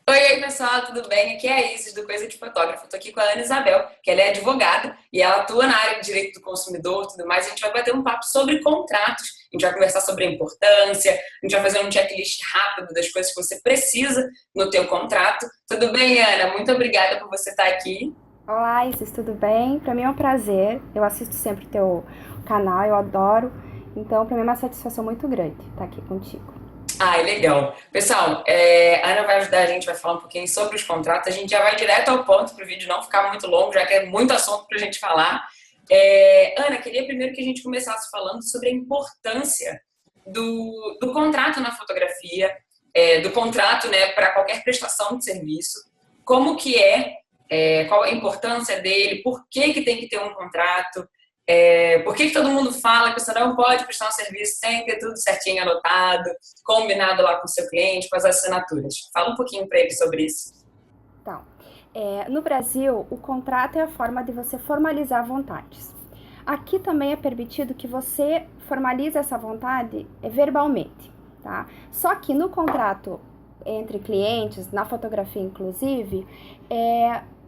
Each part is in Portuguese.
Oi, pessoal, tudo bem? Aqui é a Isis do Coisa de Fotógrafo. Estou aqui com a Ana Isabel, que ela é advogada e ela atua na área de direito do consumidor e tudo mais. A gente vai bater um papo sobre contratos, a gente vai conversar sobre a importância, a gente vai fazer um checklist rápido das coisas que você precisa no teu contrato. Tudo bem, Ana? Muito obrigada por você estar aqui. Olá, Isis, tudo bem? Para mim é um prazer. Eu assisto sempre teu canal, eu adoro. Então, para mim é uma satisfação muito grande estar aqui contigo. Ah, legal. Pessoal, a Ana vai ajudar a gente, vai falar um pouquinho sobre os contratos. A gente já vai direto ao ponto para o vídeo não ficar muito longo, já que é muito assunto para a gente falar. Ana, queria primeiro que a gente começasse falando sobre a importância do contrato na fotografia, do contrato, né, para qualquer prestação de serviço. Como que qual a importância dele, por que que tem que ter um contrato, por que que todo mundo fala que você não pode prestar um serviço sem ter tudo certinho anotado, combinado lá com o seu cliente, com as assinaturas. Fala um pouquinho para ele sobre isso. Então, no Brasil, o contrato é a forma de você formalizar vontades. Aqui também é permitido que você formalize essa vontade verbalmente, tá? Só que no contrato entre clientes, na fotografia inclusive,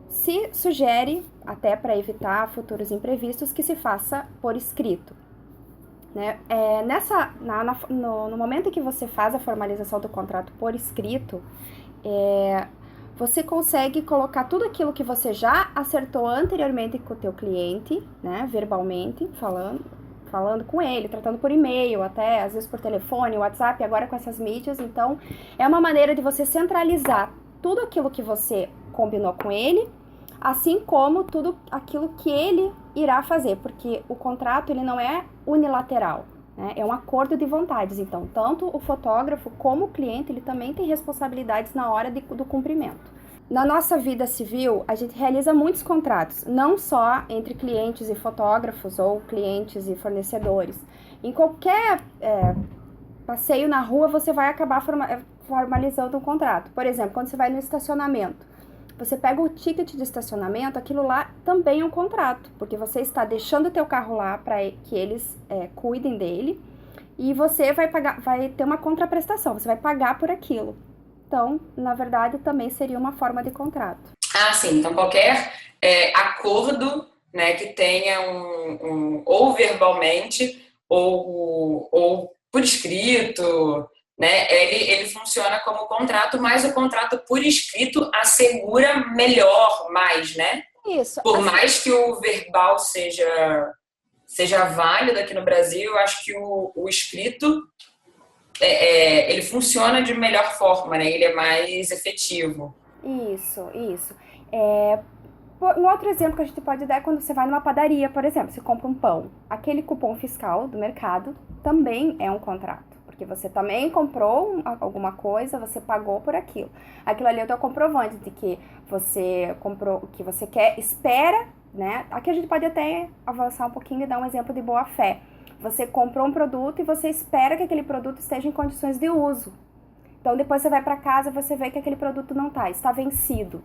se sugere, até para evitar futuros imprevistos, que se faça por escrito. Né? No momento em que você faz a formalização do contrato por escrito, você consegue colocar tudo aquilo que você já acertou anteriormente com o teu cliente, né, verbalmente, falando com ele, tratando por e-mail, até às vezes por telefone, WhatsApp, agora com essas mídias. Então, é uma maneira de você centralizar tudo aquilo que você combinou com ele, assim como tudo aquilo que ele irá fazer, porque o contrato ele não é unilateral, né? É um acordo de vontades. Então, tanto o fotógrafo como o cliente, ele também tem responsabilidades na hora do cumprimento. Na nossa vida civil, a gente realiza muitos contratos, não só entre clientes e fotógrafos ou clientes e fornecedores. Em qualquer passeio na rua, você vai acabar formalizando um contrato. Por exemplo, quando você vai no estacionamento, você pega o ticket de estacionamento, aquilo lá também é um contrato, porque você está deixando o teu carro lá para que eles cuidem dele e você vai ter uma contraprestação, você vai pagar por aquilo. Então, na verdade, também seria uma forma de contrato. Ah, sim. Então, qualquer acordo, né, que tenha ou verbalmente ou por escrito, né, ele funciona como contrato, mas o contrato por escrito assegura melhor, mais, né? Isso, Por assim, mais que o verbal seja válido aqui no Brasil, eu acho que o escrito ele funciona de melhor forma, né? Ele é mais efetivo. isso. É, um outro exemplo que a gente pode dar é quando você vai numa padaria, por exemplo, você compra um pão. Aquele cupom fiscal do mercado também é um contrato, porque você também comprou alguma coisa, você pagou por aquilo. Aquilo ali é o teu comprovante de que você comprou o que você quer, espera, né? Aqui a gente pode até avançar um pouquinho e dar um exemplo de boa fé. Você comprou um produto e você espera que aquele produto esteja em condições de uso. Então depois você vai para casa e você vê que aquele produto não está vencido.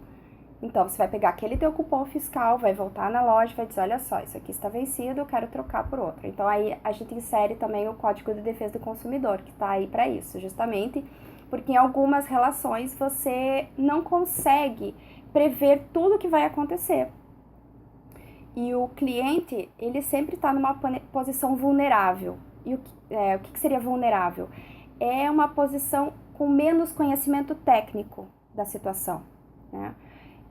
Então, você vai pegar aquele teu cupom fiscal, vai voltar na loja e vai dizer, olha só, isso aqui está vencido, eu quero trocar por outro. Então, aí a gente insere também o Código de Defesa do Consumidor, que está aí para isso, justamente porque em algumas relações você não consegue prever tudo o que vai acontecer. E o cliente, ele sempre está numa posição vulnerável. E o que seria vulnerável? É uma posição com menos conhecimento técnico da situação, né?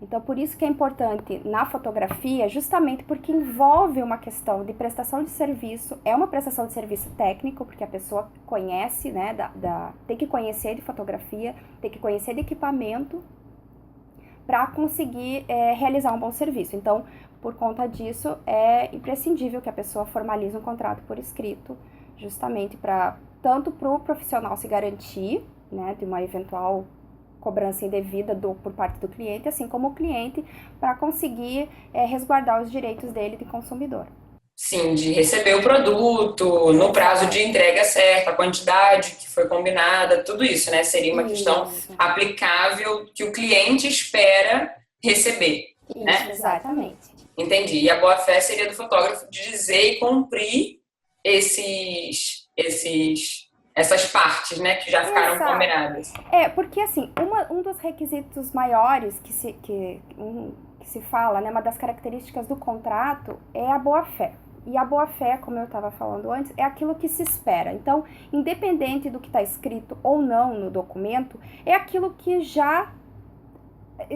Então, por isso que é importante na fotografia, justamente porque envolve uma questão de prestação de serviço, é uma prestação de serviço técnico, porque a pessoa conhece, né, tem que conhecer de fotografia, tem que conhecer de equipamento para conseguir realizar um bom serviço. Então, por conta disso, é imprescindível que a pessoa formalize um contrato por escrito, justamente tanto para o profissional se garantir, né, de uma eventual cobrança indevida por parte do cliente, assim como o cliente para conseguir resguardar os direitos dele de consumidor. Sim, de receber o produto no prazo de Exato. entrega certa, a quantidade que foi combinada, tudo isso, né? Seria uma questão Isso. aplicável que o cliente espera receber, Isso, né? exatamente. Entendi. E a boa-fé seria do fotógrafo de dizer e cumprir esses essas partes, né, que já ficaram Exato. combinadas. Porque assim, um dos requisitos maiores que se fala, né, uma das características do contrato é a boa-fé. E a boa-fé, como eu estava falando antes, é aquilo que se espera. Então, independente do que está escrito ou não no documento, é aquilo que já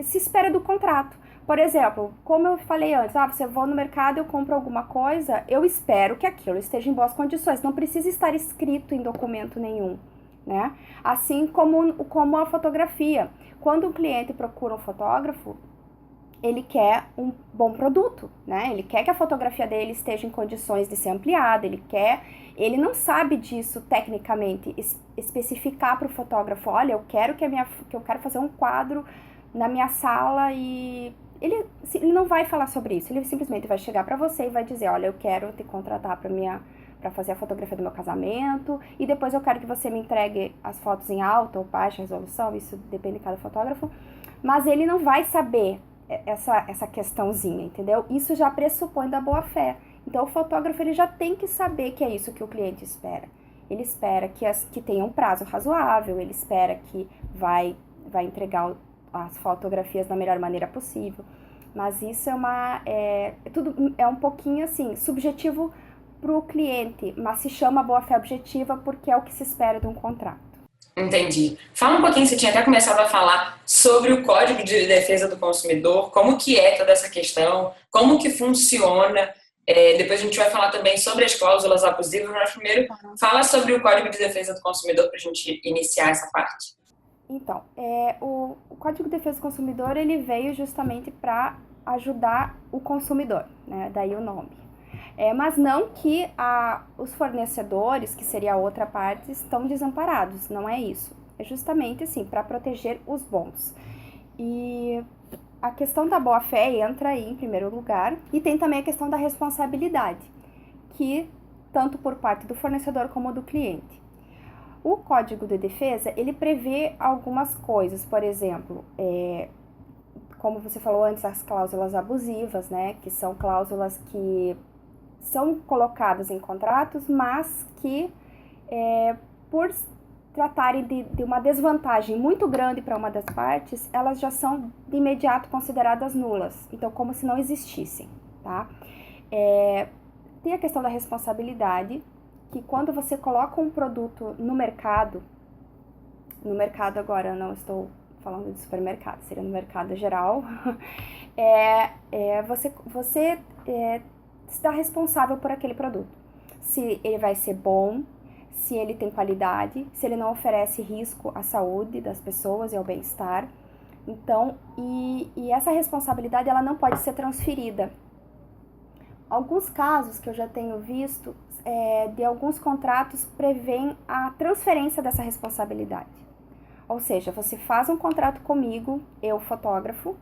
se espera do contrato. Por exemplo, como eu falei antes, você vai no mercado, eu compro alguma coisa, eu espero que aquilo esteja em boas condições. Não precisa estar escrito em documento nenhum, né? Assim como a fotografia. Quando um cliente procura um fotógrafo, ele quer um bom produto, né? Ele quer que a fotografia dele esteja em condições de ser ampliada, ele não sabe disso tecnicamente, especificar para o fotógrafo, olha, eu quero que eu quero fazer um quadro na minha sala e ele não vai falar sobre isso, ele simplesmente vai chegar para você e vai dizer, olha, eu quero te contratar para fazer a fotografia do meu casamento e depois eu quero que você me entregue as fotos em alta ou baixa resolução, isso depende de cada fotógrafo, mas ele não vai saber essa questãozinha, entendeu? Isso já pressupõe da boa-fé. Então, o fotógrafo ele já tem que saber que é isso que o cliente espera. Ele espera que tenha um prazo razoável, ele espera que vai entregar as fotografias da melhor maneira possível. Mas isso tudo é um pouquinho assim, subjetivo para o cliente, mas se chama boa-fé objetiva porque é o que se espera de um contrato. Entendi. Fala um pouquinho, você tinha até começado a falar sobre o Código de Defesa do Consumidor, como que é toda essa questão, como que funciona. Depois a gente vai falar também sobre as cláusulas abusivas, mas primeiro fala sobre o Código de Defesa do Consumidor para a gente iniciar essa parte. Então, o Código de Defesa do Consumidor ele veio justamente para ajudar o consumidor, né? Daí o nome. Mas não que os fornecedores, que seria a outra parte, estão desamparados, não é isso. É justamente assim, para proteger os bons. E a questão da boa-fé entra aí em primeiro lugar, e tem também a questão da responsabilidade, que tanto por parte do fornecedor como do cliente. O Código de Defesa, ele prevê algumas coisas, por exemplo, como você falou antes, as cláusulas abusivas, né, que são cláusulas que são colocadas em contratos, mas que, por tratarem de uma desvantagem muito grande para uma das partes, elas já são de imediato consideradas nulas, então como se não existissem, tá? Tem a questão da responsabilidade, que quando você coloca um produto no mercado agora eu não estou falando de supermercado, seria no mercado geral, você está responsável por aquele produto. Se ele vai ser bom, se ele tem qualidade, se ele não oferece risco à saúde das pessoas e ao bem-estar. Então, e essa responsabilidade ela não pode ser transferida. Alguns casos que eu já tenho visto de alguns contratos prevêem a transferência dessa responsabilidade. Ou seja, você faz um contrato comigo, eu fotógrafo,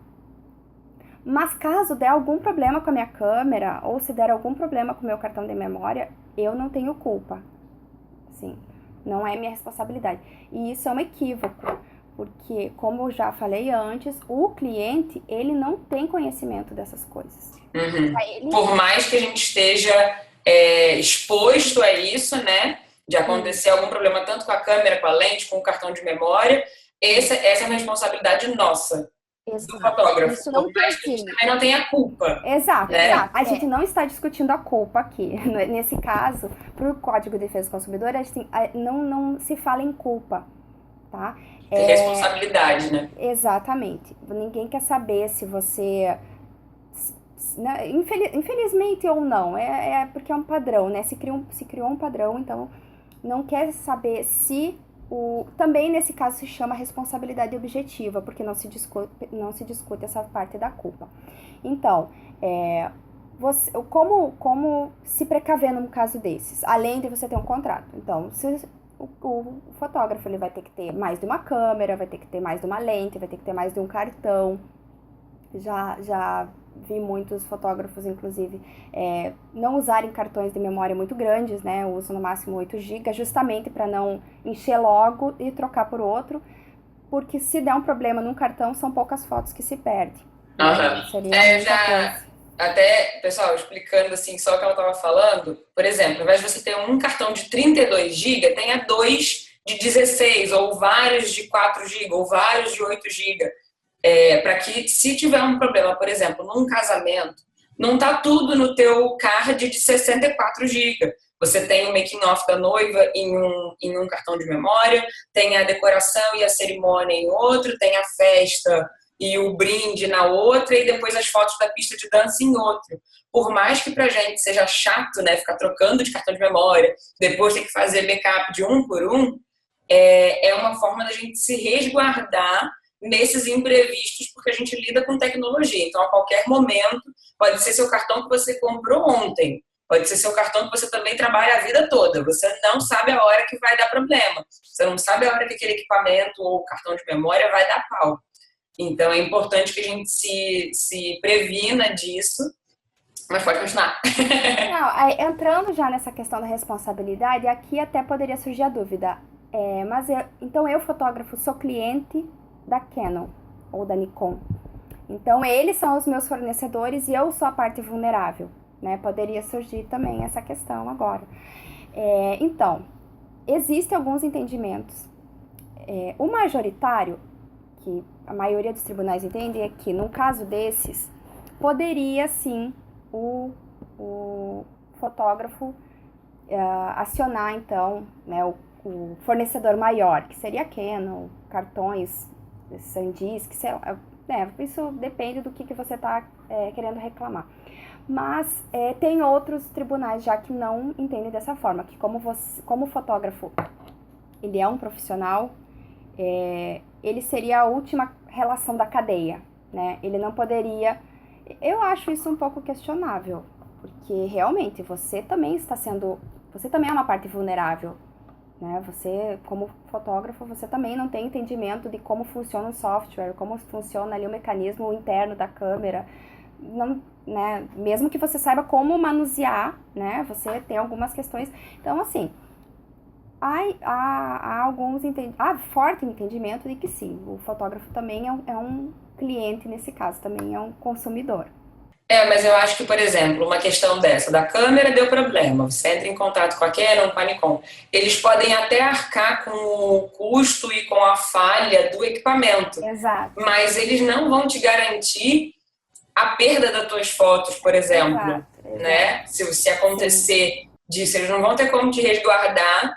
mas caso der algum problema com a minha câmera, ou se der algum problema com o meu cartão de memória, eu não tenho culpa. Assim, não é minha responsabilidade. E isso é um equívoco, porque, como eu já falei antes, o cliente, ele não tem conhecimento dessas coisas. Uhum. Por mais que a gente esteja exposto a isso, né, de acontecer algum problema tanto com a câmera, com a lente, com o cartão de memória, essa é uma responsabilidade nossa. Exato. Do fotógrafo. Isso não tem, a gente também não tem a culpa. Exato, né? A gente não está discutindo a culpa aqui. Nesse caso, para o Código de Defesa do Consumidor, a gente não se fala em culpa, tá? Tem responsabilidade, né? Exatamente. Ninguém quer saber se você... Infelizmente ou não, porque é um padrão, né? Se criou um padrão, então não quer saber se... Também nesse caso se chama responsabilidade objetiva, porque não se discute essa parte da culpa. Então, como se precaver num caso desses, além de você ter um contrato? Então, o fotógrafo ele vai ter que ter mais de uma câmera, vai ter que ter mais de uma lente, vai ter que ter mais de um cartão. Já vi muitos fotógrafos, inclusive, não usarem cartões de memória muito grandes, né? Usam no máximo 8 GB, justamente para não encher logo e trocar por outro, porque se der um problema num cartão, são poucas fotos que se perdem. Uhum. Seria muita coisa. Até, pessoal, explicando assim só o que ela estava falando, por exemplo, ao invés de você ter um cartão de 32 GB, tenha dois de 16, ou vários de 4 GB, ou vários de 8 GB. Para que, se tiver um problema, por exemplo, num casamento, não tá tudo no teu card de 64 GB. Você tem o making off da noiva em um cartão de memória, tem a decoração e a cerimônia em outro, tem a festa e o brinde na outra, e depois as fotos da pista de dança em outro. Por mais que pra gente seja chato, né, ficar trocando de cartão de memória, depois ter que fazer backup de um por um, é uma forma da gente se resguardar nesses imprevistos, porque a gente lida com tecnologia. Então, a qualquer momento, pode ser seu cartão que você comprou ontem, pode ser seu cartão que você também trabalha a vida toda. Você não sabe a hora que vai dar problema. Você não sabe a hora que aquele equipamento ou cartão de memória vai dar pau. Então, é importante que a gente se previna disso. Mas pode continuar. Não, aí, entrando já nessa questão da responsabilidade, aqui até poderia surgir a dúvida. Então eu, fotógrafo, sou cliente da Canon ou da Nikon. Então eles são os meus fornecedores e eu sou a parte vulnerável, né? Poderia surgir também essa questão agora. Então, existem alguns entendimentos. O majoritário, que a maioria dos tribunais entende, é que no caso desses, poderia sim o fotógrafo acionar então, né, o fornecedor maior, que seria a Canon, cartões, SanDisk, isso depende do que você está querendo reclamar. Mas tem outros tribunais já que não entendem dessa forma, que como o fotógrafo ele é um profissional, ele seria a última relação da cadeia, né? Ele não poderia... Eu acho isso um pouco questionável, porque realmente você também é uma parte vulnerável, né? Você, como fotógrafo, você também não tem entendimento de como funciona o software, como funciona ali o mecanismo interno da câmera, não, né? Mesmo que você saiba como manusear, né? Você tem algumas questões. Então, assim, há forte entendimento de que sim, o fotógrafo também é um cliente nesse caso, também é um consumidor. Mas eu acho que, por exemplo, uma questão dessa, da câmera deu problema, você entra em contato com a Canon, com a Nikon, eles podem até arcar com o custo e com a falha do equipamento. Exato. Mas eles não vão te garantir a perda das tuas fotos, por exemplo, exato. né? Se acontecer disso, eles não vão ter como te resguardar,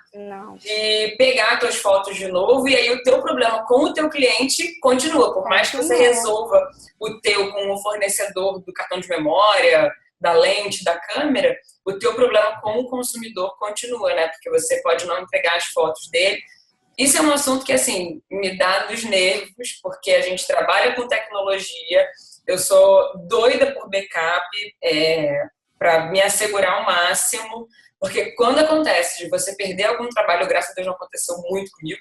de pegar as tuas fotos de novo, e aí o teu problema com o teu cliente continua, por mais que você resolva o teu com o fornecedor do cartão de memória, da lente, da câmera, o teu problema com o consumidor continua, né? Porque você pode não entregar as fotos dele. Isso é um assunto que, assim, me dá nos nervos, porque a gente trabalha com tecnologia, eu sou doida por backup, para me assegurar ao máximo, porque quando acontece de você perder algum trabalho, graças a Deus não aconteceu muito comigo,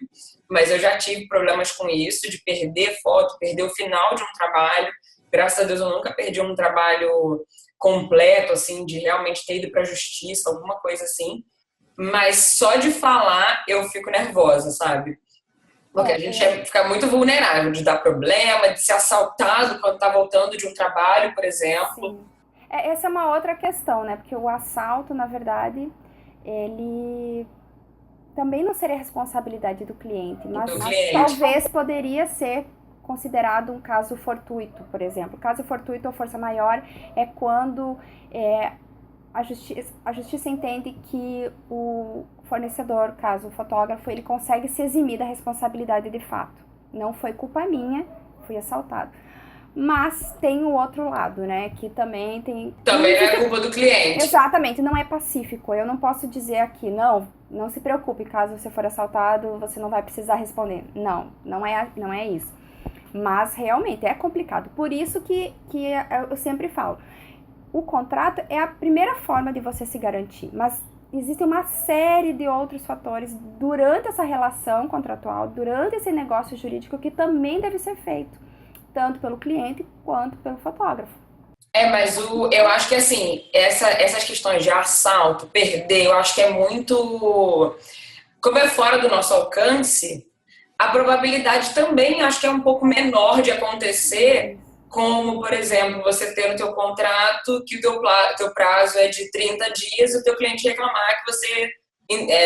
mas eu já tive problemas com isso, de perder foto, perder o final de um trabalho. Graças a Deus eu nunca perdi um trabalho completo, assim, de realmente ter ido para a justiça, alguma coisa assim. Mas só de falar eu fico nervosa, sabe? Porque a gente fica muito vulnerável de dar problema, de ser assaltado quando tá voltando de um trabalho, por exemplo. Sim. Essa é uma outra questão, né? Porque o assalto, na verdade, ele também não seria responsabilidade do cliente, mas talvez poderia ser considerado um caso fortuito, por exemplo. Caso fortuito ou força maior é quando a justiça entende que o fornecedor, caso o fotógrafo, ele consegue se eximir da responsabilidade de fato. Não foi culpa minha, fui assaltado. Mas tem o outro lado, né? Que também tem... Também não é culpa do cliente. Exatamente, não é pacífico. Eu não posso dizer aqui, não se preocupe, caso você for assaltado, você não vai precisar responder. Não é isso. Mas realmente é complicado. Por isso que eu sempre falo, o contrato é a primeira forma de você se garantir, mas existe uma série de outros fatores durante essa relação contratual, durante esse negócio jurídico que também deve ser feito, tanto pelo cliente quanto pelo fotógrafo. Mas eu acho que assim, essas questões de assalto, perder, eu acho que é muito... Como é fora do nosso alcance, a probabilidade também acho que é um pouco menor de acontecer como, por exemplo, você ter no teu contrato que o teu prazo é de 30 dias e o teu cliente reclamar que você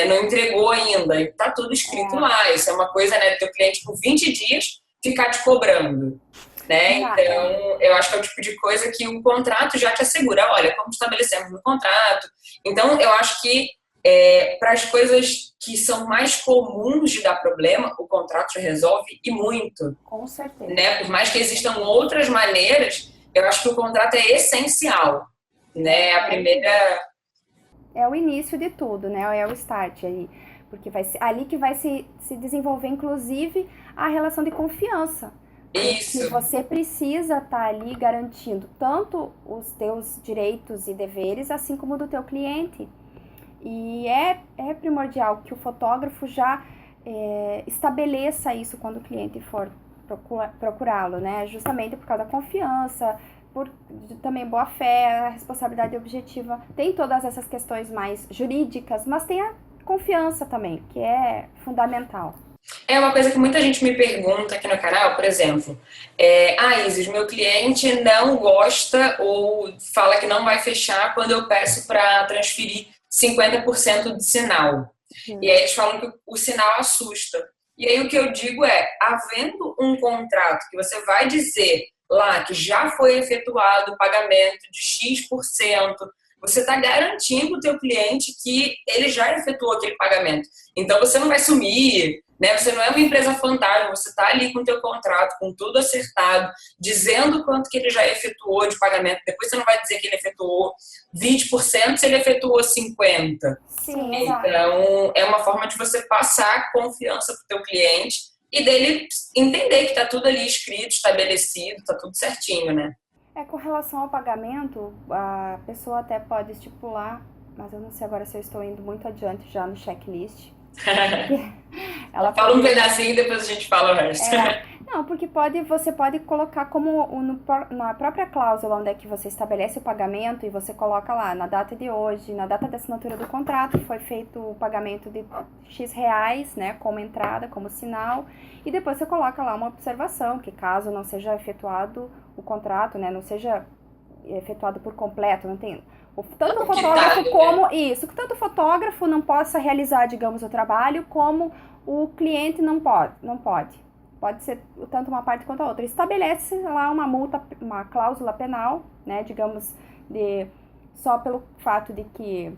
não entregou ainda. E tá tudo escrito lá. Isso é uma coisa, né, do teu cliente por 20 dias ficar te cobrando. Né? Então, eu acho que é o tipo de coisa que o contrato já te assegura. Olha, como estabelecemos no contrato. Então, eu acho que para as coisas que são mais comuns de dar problema, o contrato já resolve e muito. Com certeza. Né? Por mais que existam outras maneiras, eu acho que o contrato é essencial. Né? A primeira... É o início de tudo, né? É o start aí. Porque vai ser ali que vai se desenvolver, inclusive, a relação de confiança. Isso. Que você precisa estar ali garantindo tanto os teus direitos e deveres, assim como do teu cliente. E é primordial que o fotógrafo já estabeleça isso quando o cliente for procurá-lo, né? Justamente por causa da confiança, por também boa fé, a responsabilidade objetiva. Tem todas essas questões mais jurídicas, mas tem a confiança também, que é fundamental. É uma coisa que muita gente me pergunta aqui no canal, por exemplo. Isis, meu cliente não gosta ou fala que não vai fechar quando eu peço para transferir 50% de sinal. E aí eles falam que o sinal assusta. E aí o que eu digo havendo um contrato que você vai dizer lá que já foi efetuado o pagamento de X%, você está garantindo o teu cliente que ele já efetuou aquele pagamento. Então você não vai sumir, né? Você não é uma empresa fantasma, você está ali com o teu contrato, com tudo acertado, dizendo quanto que ele já efetuou de pagamento. Depois você não vai dizer que ele efetuou 20% se ele efetuou 50%. Sim, então, é uma forma de você passar confiança para o teu cliente e dele entender que está tudo ali escrito, estabelecido, está tudo certinho, né? Com relação ao pagamento, a pessoa até pode estipular, mas eu não sei agora se eu estou indo muito adiante já no checklist. Ela fala um pedacinho e depois a gente fala o resto. Não, porque você pode colocar como na própria cláusula onde é que você estabelece o pagamento e você coloca lá, na data de hoje, na data da assinatura do contrato, foi feito o pagamento de X reais, né, como entrada, como sinal, e depois você coloca lá uma observação, que caso não seja efetuado o contrato, né, não seja efetuado por completo, não tem... Tanto o fotógrafo como isso, que tanto o fotógrafo não possa realizar, digamos, o trabalho, como o cliente não pode. Pode ser tanto uma parte quanto a outra. Estabelece lá uma multa, uma cláusula penal, né, digamos, só pelo fato de que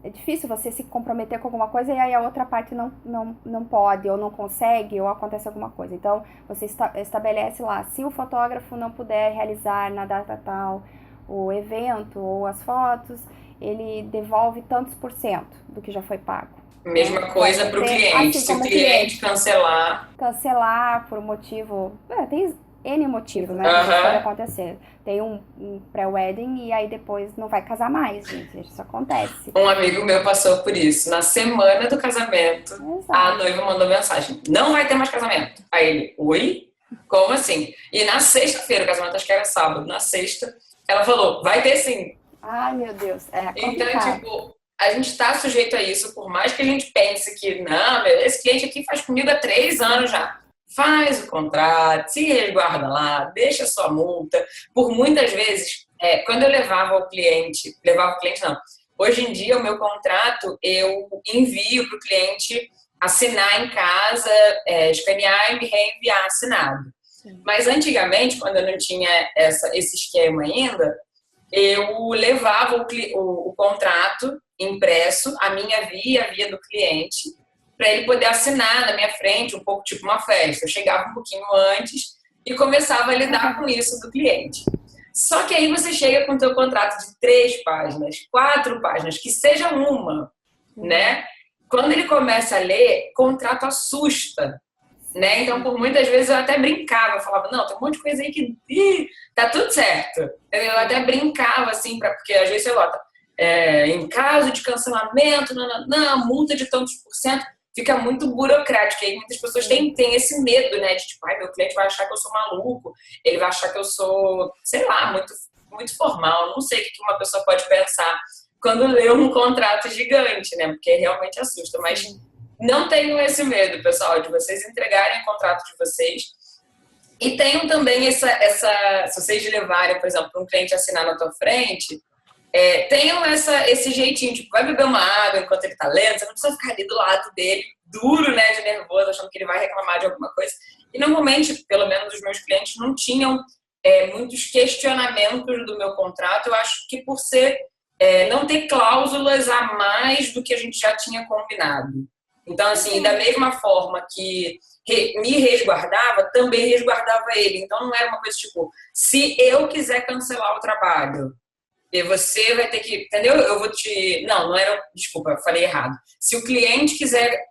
é difícil você se comprometer com alguma coisa e aí a outra parte não pode, ou não consegue, ou acontece alguma coisa. Então, você estabelece lá, se o fotógrafo não puder realizar na data tal o evento ou as fotos, ele devolve tantos % do que já foi pago. Mesma coisa para o cliente. Assim, se o cliente cancelar... Cancelar por motivo... tem N motivos, né? Que pode acontecer. Tem um pré-wedding e aí depois não vai casar mais, gente. Isso acontece. Um amigo meu passou por isso. Na semana do casamento, a noiva mandou mensagem: não vai ter mais casamento. Aí ele, oi? Como assim? E na sexta-feira, o casamento acho que era sábado, na sexta, ela falou, vai ter sim. Ai, meu Deus. Então, tipo, a gente tá sujeito a isso, por mais que a gente pense que, não, esse cliente aqui faz comigo há 3 anos já. Faz o contrato, se resguarda lá, deixa a sua multa. Por muitas vezes, quando eu levava o cliente não, hoje em dia o meu contrato eu envio para o cliente assinar em casa, escanear e me reenviar assinado. Sim. Mas antigamente, quando eu não tinha esse esquema ainda, eu levava o contrato impresso, a minha via, a via do cliente, para ele poder assinar na minha frente, um pouco tipo uma festa. Eu chegava um pouquinho antes e começava a lidar com isso do cliente. Só que aí você chega com o teu contrato de 3 páginas, 4 páginas, que seja uma, né? Quando ele começa a ler, contrato assusta, né? Então, por muitas vezes eu até brincava, eu falava, não, tem um monte de coisa aí que tá tudo certo. Eu até brincava, assim, porque às vezes você bota, em caso de cancelamento, não, multa de tantos %, fica muito burocrático. E aí muitas pessoas têm esse medo, né? De tipo, meu cliente vai achar que eu sou maluco, ele vai achar que eu sou, sei lá, muito, muito formal. Não sei o que uma pessoa pode pensar quando lê um contrato gigante, né? Porque realmente assusta. Mas não tenham esse medo, pessoal, de vocês entregarem o contrato de vocês E tenho também se vocês levarem, por exemplo, um cliente assinar na tua frente, tenham esse jeitinho, tipo, vai beber uma água enquanto ele tá lendo, você não precisa ficar ali do lado dele, duro, né, de nervoso, achando que ele vai reclamar de alguma coisa. E normalmente, pelo menos os meus clientes não tinham muitos questionamentos do meu contrato. Eu acho que por ser não ter cláusulas a mais do que a gente já tinha combinado. Então, assim, da mesma forma que me resguardava, também resguardava ele. Então, não era uma coisa tipo, se eu quiser cancelar o trabalho, e você vai ter que, entendeu? Eu vou te... Não era... Desculpa, falei errado. Se o cliente quiser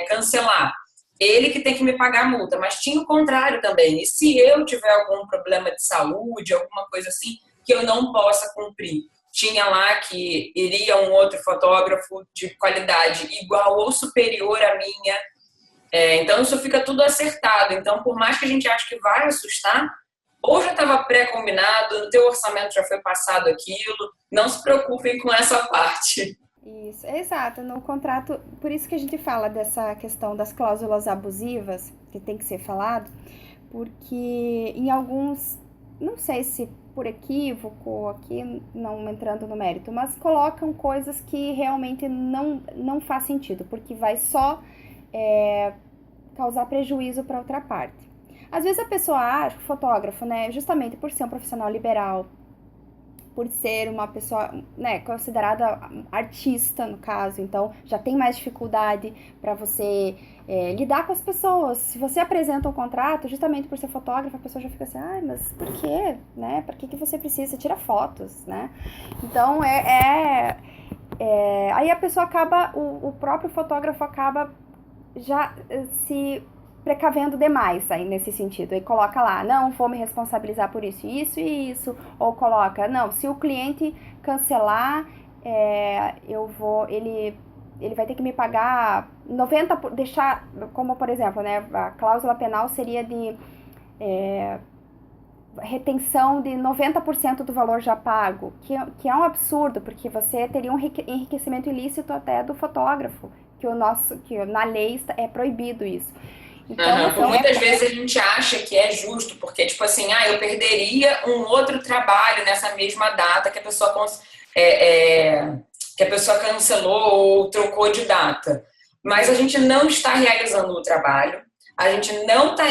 cancelar, ele que tem que me pagar a multa. Mas tinha o contrário também. E se eu tiver algum problema de saúde, alguma coisa assim, que eu não possa cumprir? Tinha lá que iria um outro fotógrafo de qualidade igual ou superior à minha. Então, isso fica tudo acertado. Então, por mais que a gente ache que vai assustar, ou já estava pré-combinado, no teu orçamento já foi passado aquilo, não se preocupem com essa parte. Isso, exato. No contrato, por isso que a gente fala dessa questão das cláusulas abusivas, que tem que ser falado, porque em alguns, não sei se por equívoco, aqui não entrando no mérito, mas colocam coisas que realmente não faz sentido, porque vai só causar prejuízo para outra parte. Às vezes a pessoa acha, o fotógrafo, né, justamente por ser um profissional liberal, por ser uma pessoa, né, considerada artista, no caso, então já tem mais dificuldade para você lidar com as pessoas. Se você apresenta um contrato, justamente por ser fotógrafo, a pessoa já fica assim, ai, mas por quê? Né? Por que você precisa? Você tira fotos, né? Então, aí a pessoa acaba, o próprio fotógrafo acaba já se precavendo demais aí nesse sentido, e coloca lá, não vou me responsabilizar por isso e isso, ou coloca, não, se o cliente cancelar, ele vai ter que me pagar 90%, deixar, como por exemplo, né, a cláusula penal seria de retenção de 90% do valor já pago, que é um absurdo, porque você teria um enriquecimento ilícito até do fotógrafo, que na lei é proibido isso. Então, muitas vezes a gente acha que é justo, porque, tipo assim, eu perderia um outro trabalho nessa mesma data que a pessoa, que a pessoa cancelou ou trocou de data. Mas a gente não está realizando o trabalho, a gente não está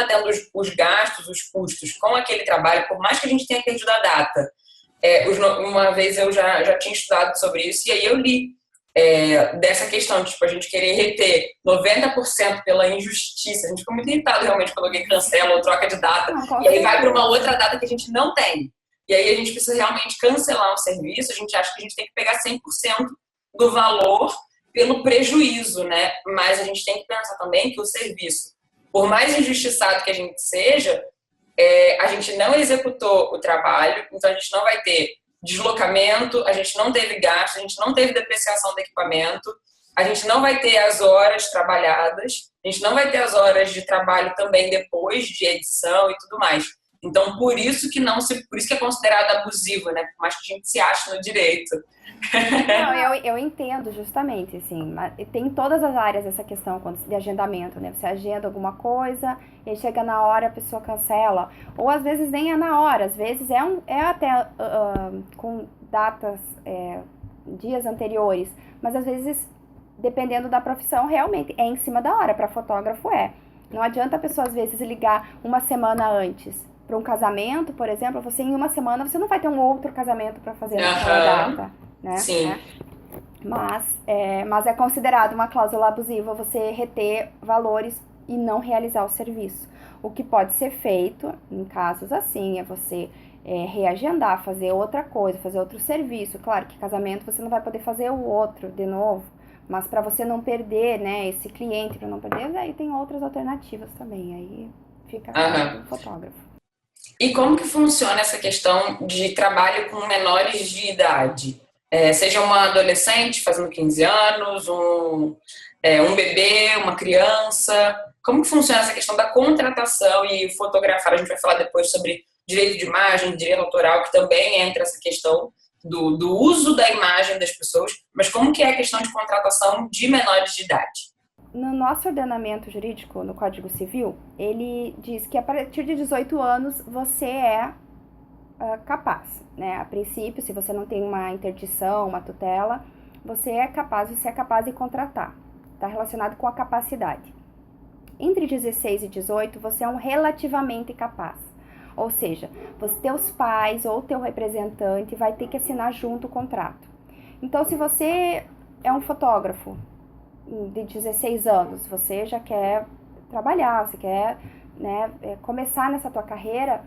tendo os gastos, os custos com aquele trabalho, por mais que a gente tenha perdido a data. Uma vez eu já tinha estudado sobre isso, e aí eu li dessa questão de tipo, a gente querer reter 90% pela injustiça. A gente ficou muito irritado realmente quando alguém cancela ou troca de data, e aí vai para uma outra data que a gente não tem. E aí a gente precisa realmente cancelar um serviço, a gente acha que a gente tem que pegar 100% do valor pelo prejuízo, né? Mas a gente tem que pensar também que o serviço, por mais injustiçado que a gente seja, a gente não executou o trabalho, então a gente não vai ter deslocamento, a gente não teve gasto, a gente não teve depreciação do equipamento, a gente não vai ter as horas trabalhadas, a gente não vai ter as horas de trabalho também depois de edição e tudo mais. Então, por isso que é considerado abusivo, né? Por mais que a gente se ache no direito. Não, eu entendo justamente, assim, mas tem em todas as áreas essa questão de agendamento, né? Você agenda alguma coisa e aí chega na hora a pessoa cancela, ou às vezes nem é na hora, às vezes é até com datas, dias anteriores, mas às vezes, dependendo da profissão, realmente é em cima da hora, para fotógrafo Não adianta a pessoa às vezes ligar uma semana antes para um casamento, por exemplo, você em uma semana você não vai ter um outro casamento para fazer naquela data, né? Sim. Mas é considerado uma cláusula abusiva você reter valores e não realizar o serviço. O que pode ser feito em casos assim é você reagendar, fazer outra coisa, fazer outro serviço. Claro que casamento você não vai poder fazer o outro de novo, mas para você não perder, né, esse cliente, para não perder, aí tem outras alternativas também. Aí fica com o fotógrafo. E como que funciona essa questão de trabalho com menores de idade? Seja uma adolescente fazendo 15 anos, um bebê, uma criança. Como que funciona essa questão da contratação e fotografar? A gente vai falar depois sobre direito de imagem, direito autoral, que também entra essa questão do uso da imagem das pessoas. Mas como que é a questão de contratação de menores de idade? no nosso ordenamento jurídico, no Código Civil, ele diz que a partir de 18 anos você é capaz, né? A princípio, se você não tem uma interdição, uma tutela, você é capaz de contratar. Está relacionado com a capacidade. Entre 16 e 18, você é um relativamente capaz. Ou seja, teus pais ou teu representante vai ter que assinar junto o contrato. Então, se você é um fotógrafo de 16 anos, você já quer trabalhar, você quer, né, começar nessa tua carreira,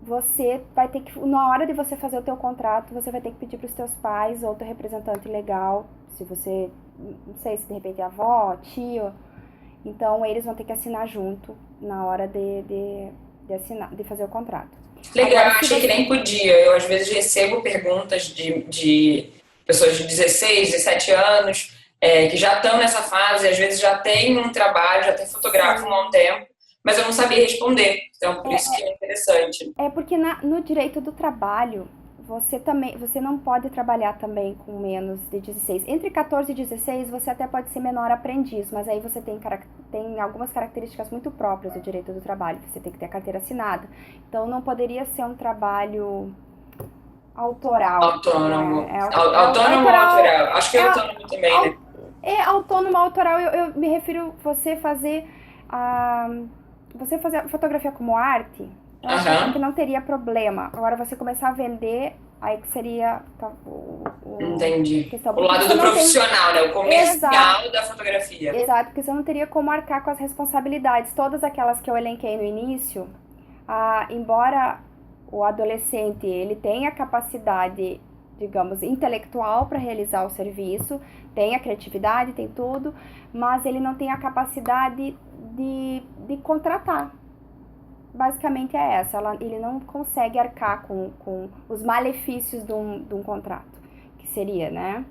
você vai ter que, na hora de você fazer o teu contrato, você vai ter que pedir para os teus pais ou teu representante legal, se você, não sei se de repente é avó, tio, então eles vão ter que assinar junto na hora de assinar, de fazer o contrato. Legal, agora, achei que nem podia. Eu às vezes recebo perguntas de pessoas de 16, 17 anos, que já estão nessa fase, às vezes já tem um trabalho, já tem fotógrafo há um tempo, mas eu não sabia responder. Então, por isso que é interessante. Porque no direito do trabalho, você não pode trabalhar também com menos de 16. Entre 14 e 16, você até pode ser menor aprendiz, mas aí você tem algumas características muito próprias do direito do trabalho. Você tem que ter a carteira assinada. Então, não poderia ser um trabalho autoral. Autônomo. Autônomo ou autoral? Acho que é autônomo também, né? Autônomo, autoral, eu me refiro você fazer a fotografia como arte, eu acho que não teria problema. Agora, você começar a vender, aí que seria Entendi. O lado do profissional, né? O comercial da fotografia. Exato, porque você não teria como arcar com as responsabilidades. Todas aquelas que eu elenquei no início, embora o adolescente ele tenha capacidade, digamos, intelectual para realizar o serviço, tem a criatividade, tem tudo, mas ele não tem a capacidade de contratar. Basicamente é essa, ele não consegue arcar com os malefícios de um contrato, que seria, né?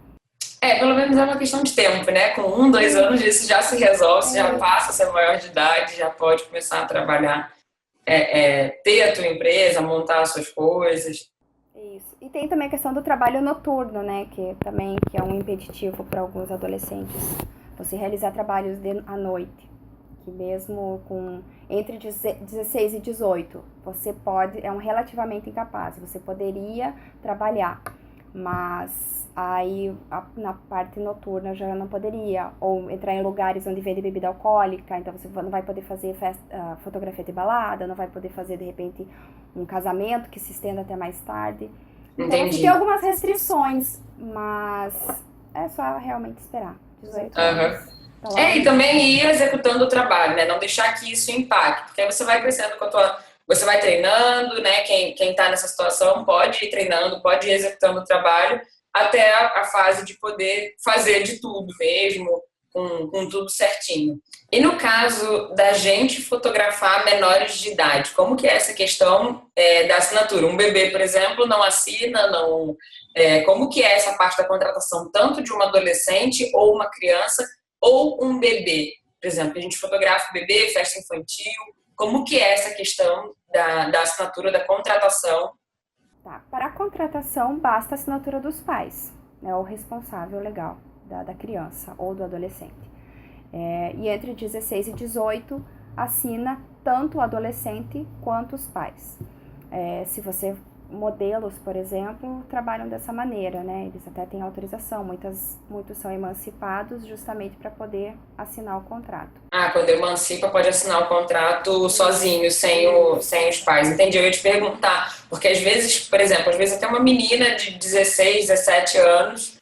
Pelo menos é uma questão de tempo, né? Com 1, 2 anos isso já se resolve, você já passa a ser maior de idade, já pode começar a trabalhar, ter a tua empresa, montar as suas coisas. Isso. E tem também a questão do trabalho noturno, né? Que é um impeditivo para alguns adolescentes. Você realizar trabalhos à noite. Que mesmo entre 16 e 18, você é um relativamente incapaz. Você poderia trabalhar, mas aí na parte noturna já não poderia. Ou entrar em lugares onde vende bebida alcoólica, então você não vai poder fazer fotografia de balada, não vai poder fazer, de repente, um casamento que se estenda até mais tarde. Então, você tem algumas restrições, mas é só realmente esperar. 18 anos. E também ir executando o trabalho, né? Não deixar que isso impacte, porque aí você vai crescendo você vai treinando, né? Quem tá nessa situação pode ir treinando, pode ir executando o trabalho até a fase de poder fazer de tudo mesmo, com tudo certinho. E no caso da gente fotografar menores de idade, como que é essa questão da assinatura? Um bebê, por exemplo, não assina, como que é essa parte da contratação, tanto de um adolescente ou uma criança, ou um bebê? Por exemplo, a gente fotografa bebê, festa infantil, como que é essa questão da assinatura, da contratação? Tá, para a contratação basta a assinatura dos pais, né, o responsável legal da criança ou do adolescente. E entre 16 e 18 assina tanto o adolescente quanto os pais. Modelos, por exemplo, trabalham dessa maneira, né? Eles até têm autorização, muitos são emancipados justamente para poder assinar o contrato. Quando emancipa pode assinar o contrato sozinho, sem os pais. Entendi, eu ia te perguntar, porque às vezes, por exemplo, até uma menina de 16, 17 anos,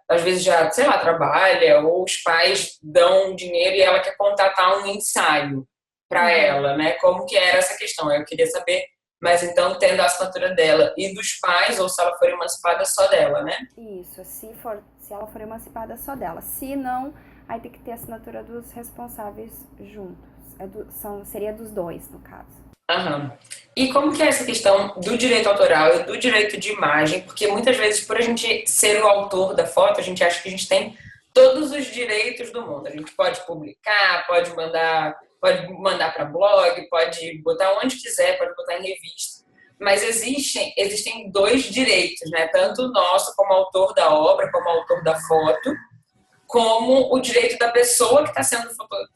às vezes já, sei lá, trabalha, ou os pais dão dinheiro e ela quer contratar um ensaio para ela, né? Como que era essa questão? Eu queria saber. Mas então, tendo a assinatura dela e dos pais, ou se ela for emancipada, só dela, né? Isso, se ela for emancipada, só dela. Se não, aí tem que ter a assinatura dos responsáveis juntos. Seria dos dois, no caso. E como que é essa questão do direito autoral e do direito de imagem? Porque muitas vezes, por a gente ser o autor da foto, a gente acha que a gente tem todos os direitos do mundo. A gente pode publicar, pode mandar para blog, pode botar onde quiser, pode botar em revista. Mas existem 2 direitos, né? Tanto o nosso como autor da obra, como autor da foto, como o direito da pessoa que está sendo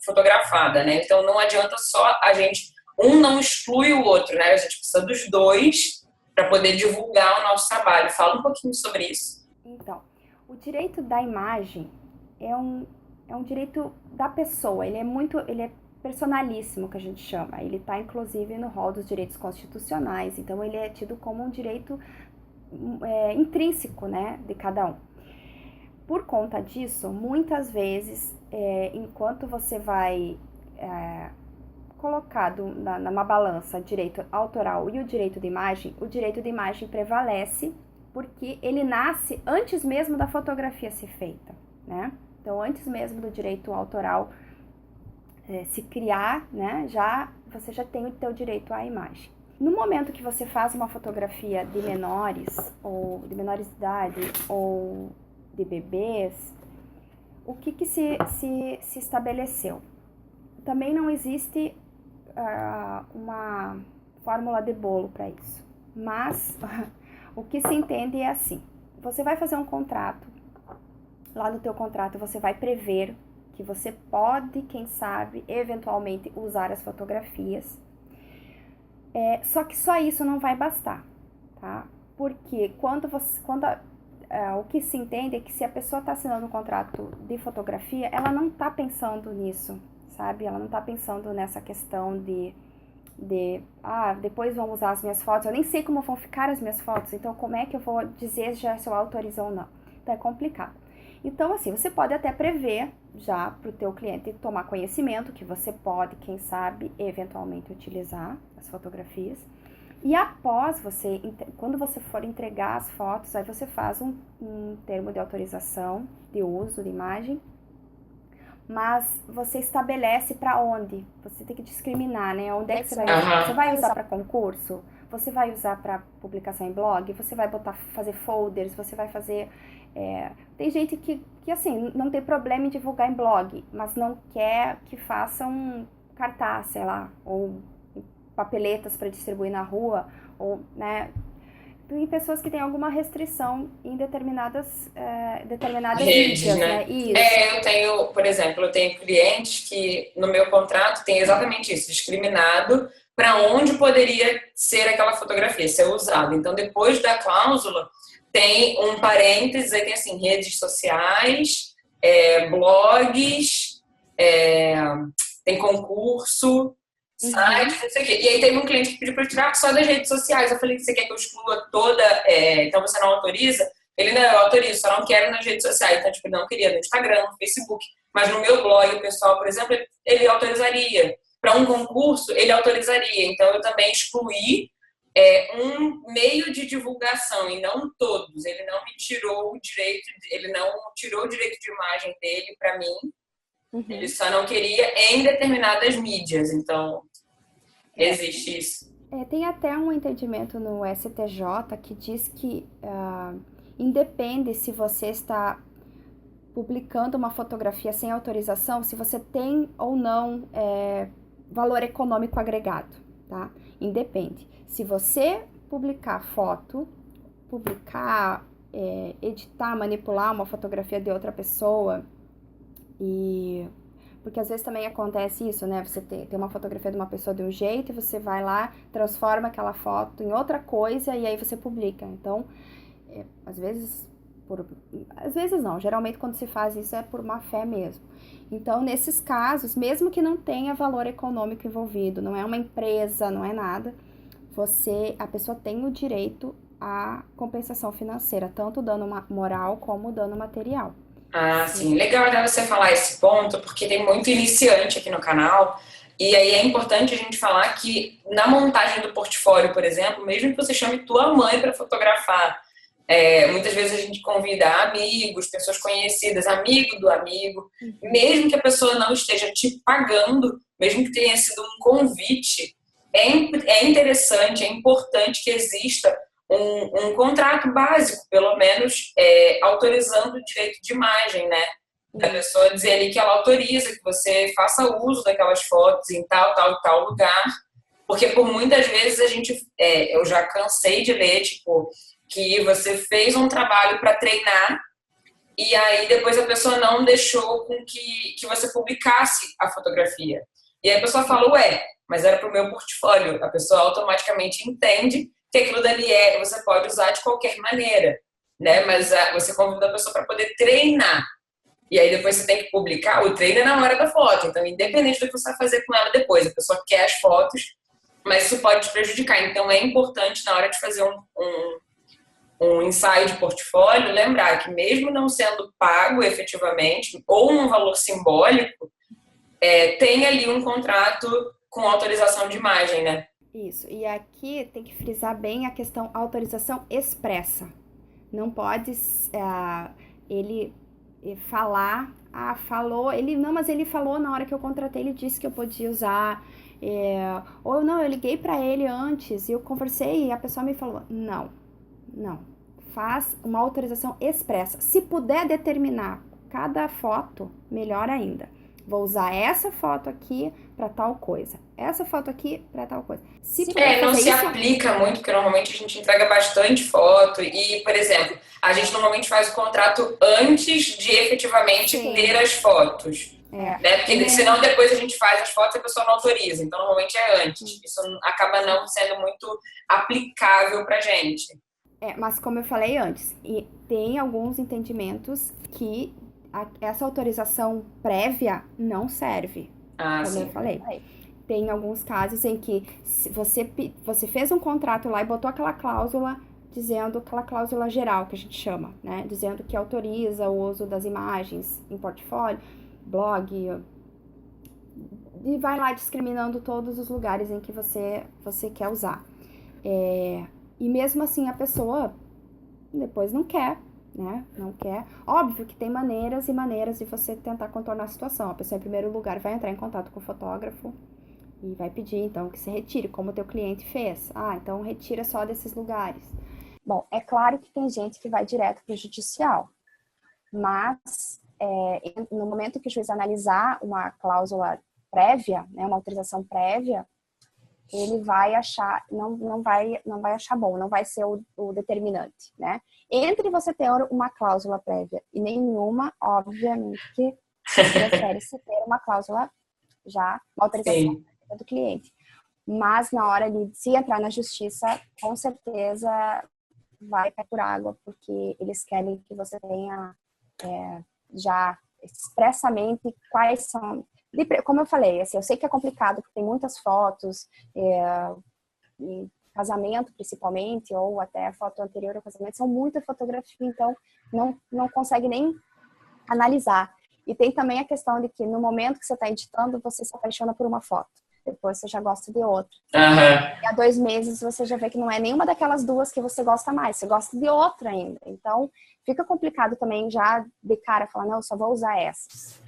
fotografada, né? Então não adianta só a gente, um não exclui o outro, né? A gente precisa dos dois para poder divulgar o nosso trabalho. Fala um pouquinho sobre isso. Então, o direito da imagem é um direito da pessoa, ele é personalíssimo, que a gente chama. Ele está, inclusive, no rol dos direitos constitucionais, então ele é tido como um direito intrínseco, né, de cada um. Por conta disso, muitas vezes, enquanto você vai colocado numa balança direito autoral e o direito de imagem prevalece, porque ele nasce antes mesmo da fotografia ser feita, né? Então, antes mesmo do direito autoral se criar, né, você já tem o teu direito à imagem. No momento que você faz uma fotografia de menores, ou de menores de idade, ou de bebês, o que se estabeleceu? Também não existe uma fórmula de bolo para isso, mas o que se entende é assim: você vai fazer um contrato, lá no teu contrato você vai prever que você pode, quem sabe, eventualmente usar as fotografias, só que só isso não vai bastar, tá? Porque o que se entende é que se a pessoa está assinando um contrato de fotografia, ela não está pensando nisso, sabe? Ela não está pensando nessa questão de depois vão usar as minhas fotos, eu nem sei como vão ficar as minhas fotos, então como é que eu vou dizer já se eu autorizo ou não? Então é complicado. Então, assim, você pode até prever já para o teu cliente tomar conhecimento que você pode, quem sabe, eventualmente utilizar as fotografias. E após quando você for entregar as fotos, aí você faz um termo de autorização de uso de imagem, mas você estabelece para onde. Você tem que discriminar, né? Onde é que você vai usar? Você vai usar para concurso? Você vai usar para publicação em blog? Você vai fazer folders? Você vai fazer... Tem gente que assim, não tem problema em divulgar em blog, mas não quer que façam cartaz, sei lá, ou papeletas para distribuir na rua, ou, né? Tem pessoas que têm alguma restrição em determinadas Redes, mídias, né? Isso. Por exemplo, eu tenho clientes que no meu contrato tem exatamente isso, discriminado para onde poderia ser aquela fotografia, ser usada. Então, depois da cláusula, tem um parênteses, aí tem assim, redes sociais, blogs, tem concurso, sites, não sei o quê. E aí teve um cliente que pediu para eu tirar só das redes sociais. Eu falei, você quer que eu exclua toda, então você não autoriza? Ele, não, eu autorizo, só não quero nas redes sociais. Então, tipo, ele não queria no Instagram, no Facebook. Mas no meu blog, o pessoal, por exemplo, ele autorizaria. Para um concurso, ele autorizaria. Então, eu também excluí um meio de divulgação e não todos. Ele não me tirou o direito, ele não tirou o direito de imagem dele para mim. Uhum. Ele só não queria em determinadas mídias. Então, existe isso. Tem até um entendimento no STJ que diz que independe se você está publicando uma fotografia sem autorização, se você tem ou não valor econômico agregado, tá? Independe. Se você publicar foto, editar, manipular uma fotografia de outra pessoa, porque às vezes também acontece isso, né? Você tem uma fotografia de uma pessoa de um jeito e você vai lá, transforma aquela foto em outra coisa e aí você publica. Então, às vezes não, geralmente quando se faz isso é por má fé mesmo. Então, nesses casos, mesmo que não tenha valor econômico envolvido, não é uma empresa, não é nada, a pessoa tem o direito à compensação financeira, tanto dano moral como dano material. Ah, sim. Legal até você falar esse ponto, porque tem muito iniciante aqui no canal, e aí é importante a gente falar que na montagem do portfólio, por exemplo, mesmo que você chame tua mãe para fotografar, muitas vezes a gente convida amigos, pessoas conhecidas, amigo do amigo, mesmo que a pessoa não esteja te pagando, mesmo que tenha sido um convite, é interessante, é importante que exista um contrato básico, pelo menos, autorizando o direito de imagem, né? Da pessoa dizer ali que ela autoriza que você faça uso daquelas fotos em tal lugar, porque por muitas vezes eu já cansei de ler, tipo, que você fez um trabalho para treinar e aí depois a pessoa não deixou com que você publicasse a fotografia. E aí a pessoa fala, ué, mas era para o meu portfólio. A pessoa automaticamente entende que aquilo dali você pode usar de qualquer maneira, né? Mas você convida a pessoa para poder treinar. E aí depois você tem que publicar, o treino é na hora da foto. Então, independente do que você vai fazer com ela depois, a pessoa quer as fotos, mas isso pode te prejudicar. Então, é importante, na hora de fazer um ensaio de portfólio, lembrar que mesmo não sendo pago efetivamente, ou um valor simbólico, tem ali um contrato com autorização de imagem, né? Isso. E aqui tem que frisar bem a questão autorização expressa. Não pode ele falar, falou, ele não, mas ele falou na hora que eu contratei, ele disse que eu podia usar, ou não, eu liguei para ele antes e eu conversei e a pessoa me falou, não, faz uma autorização expressa. Se puder determinar cada foto, melhor ainda. Vou usar essa foto aqui para tal coisa. Essa foto aqui para tal coisa. Se puder Não fazer se isso, aplica muito, porque normalmente a gente entrega bastante foto e, por exemplo, a gente normalmente faz o contrato antes de efetivamente sim, ter as fotos. Né? Porque senão depois a gente faz as fotos e a pessoa não autoriza. Então, normalmente é antes. Isso acaba não sendo muito aplicável pra gente. mas como eu falei antes, e tem alguns entendimentos que essa autorização prévia não serve, Ah, como eu sim. falei. Tem alguns casos em que você fez um contrato lá e botou aquela cláusula dizendo, aquela cláusula geral que a gente chama, né? Dizendo que autoriza o uso das imagens em portfólio, blog, e vai lá discriminando todos os lugares em que você quer usar. E mesmo assim a pessoa depois não quer, né? Não quer. Óbvio que tem maneiras e maneiras de você tentar contornar a situação. A pessoa, em primeiro lugar, vai entrar em contato com o fotógrafo e vai pedir, então, que se retire, como o teu cliente fez. Então retira só desses lugares. Bom, é claro que tem gente que vai direto para o judicial, mas no momento que o juiz analisar uma cláusula prévia, né, uma autorização prévia, ele vai achar, não vai achar bom, não vai ser o determinante, né? Entre você ter uma cláusula prévia e nenhuma, obviamente que prefere-se ter uma cláusula já, uma autorização do cliente. Mas na hora de se entrar na justiça, com certeza vai cair por água, porque eles querem que você tenha já expressamente quais são. Como eu falei, assim, eu sei que é complicado porque tem muitas fotos, em casamento principalmente, ou até foto anterior ao casamento, são muita fotografia, então não consegue nem analisar. E tem também a questão de que no momento que você está editando, você se apaixona por uma foto, depois você já gosta de outra. E há 2 meses você já vê que não é nenhuma daquelas duas que você gosta mais, você gosta de outra ainda. Então fica complicado também já de cara falar, não, eu só vou usar essas.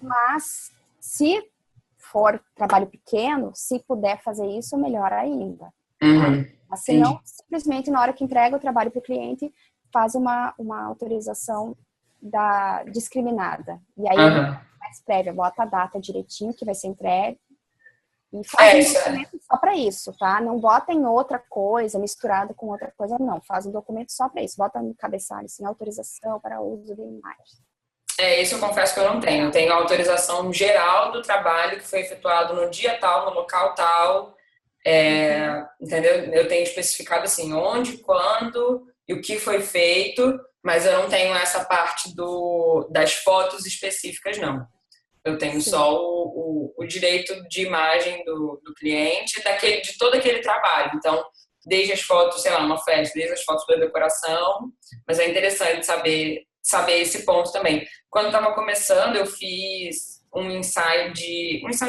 Mas se for trabalho pequeno, se puder fazer isso, melhor ainda. Mas se não, simplesmente na hora que entrega o trabalho para o cliente, faz uma autorização discriminada. E aí, mais prévia, bota a data direitinho que vai ser entregue e faz um documento só para isso, tá? Não bota em outra coisa, misturada com outra coisa, não. Faz um documento só para isso. Bota no cabeçalho, assim, autorização para uso de imagens. Isso eu confesso que eu não tenho. Eu tenho a autorização geral do trabalho que foi efetuado no dia tal, no local tal. Entendeu? Eu tenho especificado assim, onde, quando e o que foi feito, mas eu não tenho essa parte das fotos específicas, não. Eu tenho só o direito de imagem do cliente de todo aquele trabalho. Então, desde as fotos, sei lá, uma festa, desde as fotos da decoração, mas é interessante saber esse ponto também. Quando estava começando, eu fiz um ensaio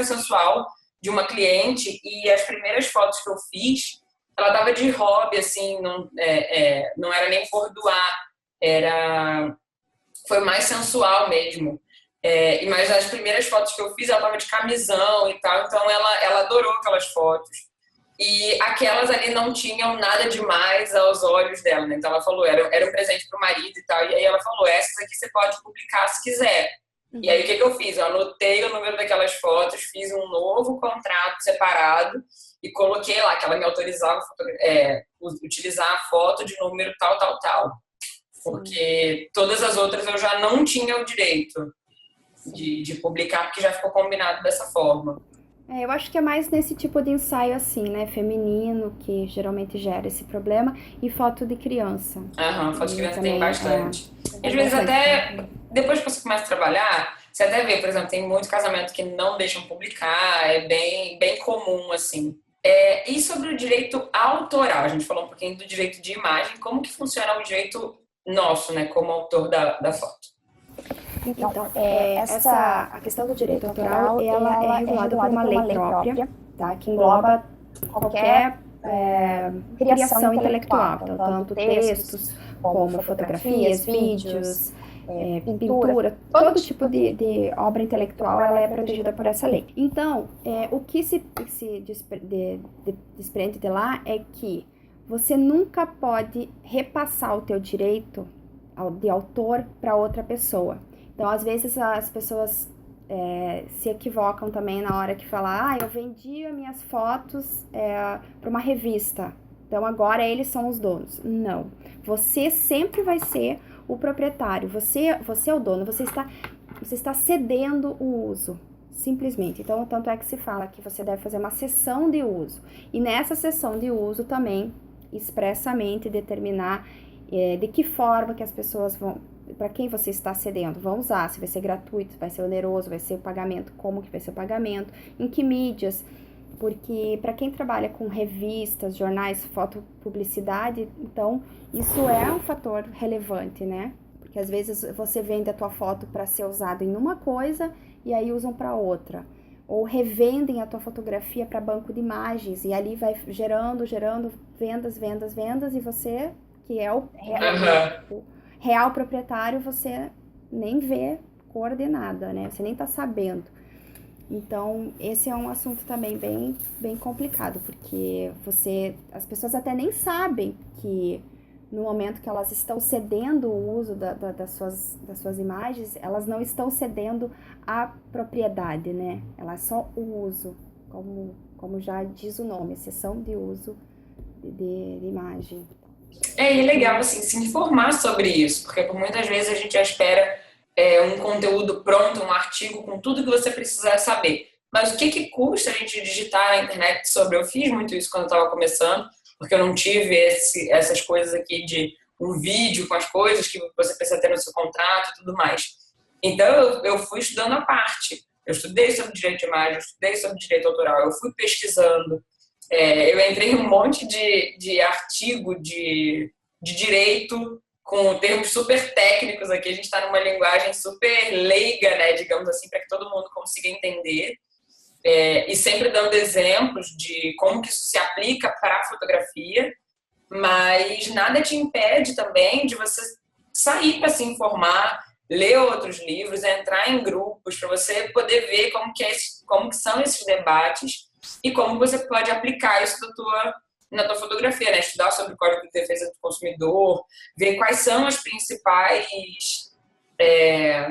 sensual de uma cliente e as primeiras fotos que eu fiz, ela estava de hobby, assim, não era nem por doar, foi mais sensual mesmo. Mas as primeiras fotos que eu fiz, ela estava de camisão e tal, então ela adorou aquelas fotos. E aquelas ali não tinham nada demais aos olhos dela, né? Então ela falou, era um presente pro marido e tal. E aí ela falou, essas aqui você pode publicar se quiser. E aí o que eu fiz? Eu anotei o número daquelas fotos, fiz um novo contrato separado e coloquei lá que ela me autorizava utilizar a foto de número tal, tal, tal. Sim. Porque todas as outras eu já não tinha o direito de publicar, porque já ficou combinado dessa forma. Eu acho que é mais nesse tipo de ensaio assim, né? Feminino, que geralmente gera esse problema, e foto de criança. Aham, foto de E criança tem também bastante. Às tem vezes bastante. até, depois que você começa a trabalhar, você até vê, por exemplo, tem muito casamento que não deixam publicar, é bem comum, assim. E sobre o direito autoral, a gente falou um pouquinho do direito de imagem, como que funciona o direito nosso, né, como autor da foto? Então, a questão do direito autoral, ela é regulada por uma lei própria, tá? Que engloba qualquer criação intelectual, então, tanto textos como fotografias, vídeos, pintura, todo tipo de obra intelectual, ela é protegida por essa lei. Então, o que se desprende de lá é que você nunca pode repassar o teu direito de autor para outra pessoa. Então, às vezes, as pessoas se equivocam também na hora que falam, eu vendi as minhas fotos para uma revista, então agora eles são os donos. Não, você sempre vai ser o proprietário, você é o dono, você está cedendo o uso, simplesmente. Então, tanto é que se fala que você deve fazer uma cessão de uso, e nessa cessão de uso também, expressamente determinar de que forma que as pessoas vão, para quem você está cedendo, vão usar, se vai ser gratuito, vai ser oneroso, vai ser o pagamento, como que vai ser o pagamento, em que mídias, porque para quem trabalha com revistas, jornais, fotopublicidade, então isso é um fator relevante, né? Porque às vezes você vende a tua foto para ser usada em uma coisa e aí usam para outra. Ou revendem a tua fotografia para banco de imagens e ali vai gerando vendas e você, que é o real proprietário, você nem vê coordenada, né? Você nem tá sabendo. Então, esse é um assunto também bem complicado, porque as pessoas até nem sabem que no momento que elas estão cedendo o uso das suas imagens, elas não estão cedendo a propriedade, né? Ela é só o uso, como já diz o nome, cessão de uso de imagem. E é legal, assim, se informar sobre isso, porque por muitas vezes a gente já espera um conteúdo pronto, um artigo com tudo que você precisa saber. Mas o que custa a gente digitar na internet sobre? Eu fiz muito isso quando eu estava começando, porque eu não tive essas coisas aqui de um vídeo com as coisas que você precisa ter no seu contrato e tudo mais. Então eu fui estudando a parte. Eu estudei sobre direito de imagem, eu estudei sobre direito autoral, eu fui pesquisando. Eu entrei em um monte de artigo de direito com termos super técnicos aqui. A gente está numa linguagem super leiga, né, digamos assim, para que todo mundo consiga entender. E sempre dando exemplos de como que isso se aplica para a fotografia, mas nada te impede também de você sair para se informar, ler outros livros, entrar em grupos para você poder ver como que são esses debates e como você pode aplicar isso na tua fotografia, né? Estudar sobre o Código de Defesa do Consumidor, ver quais são as principais,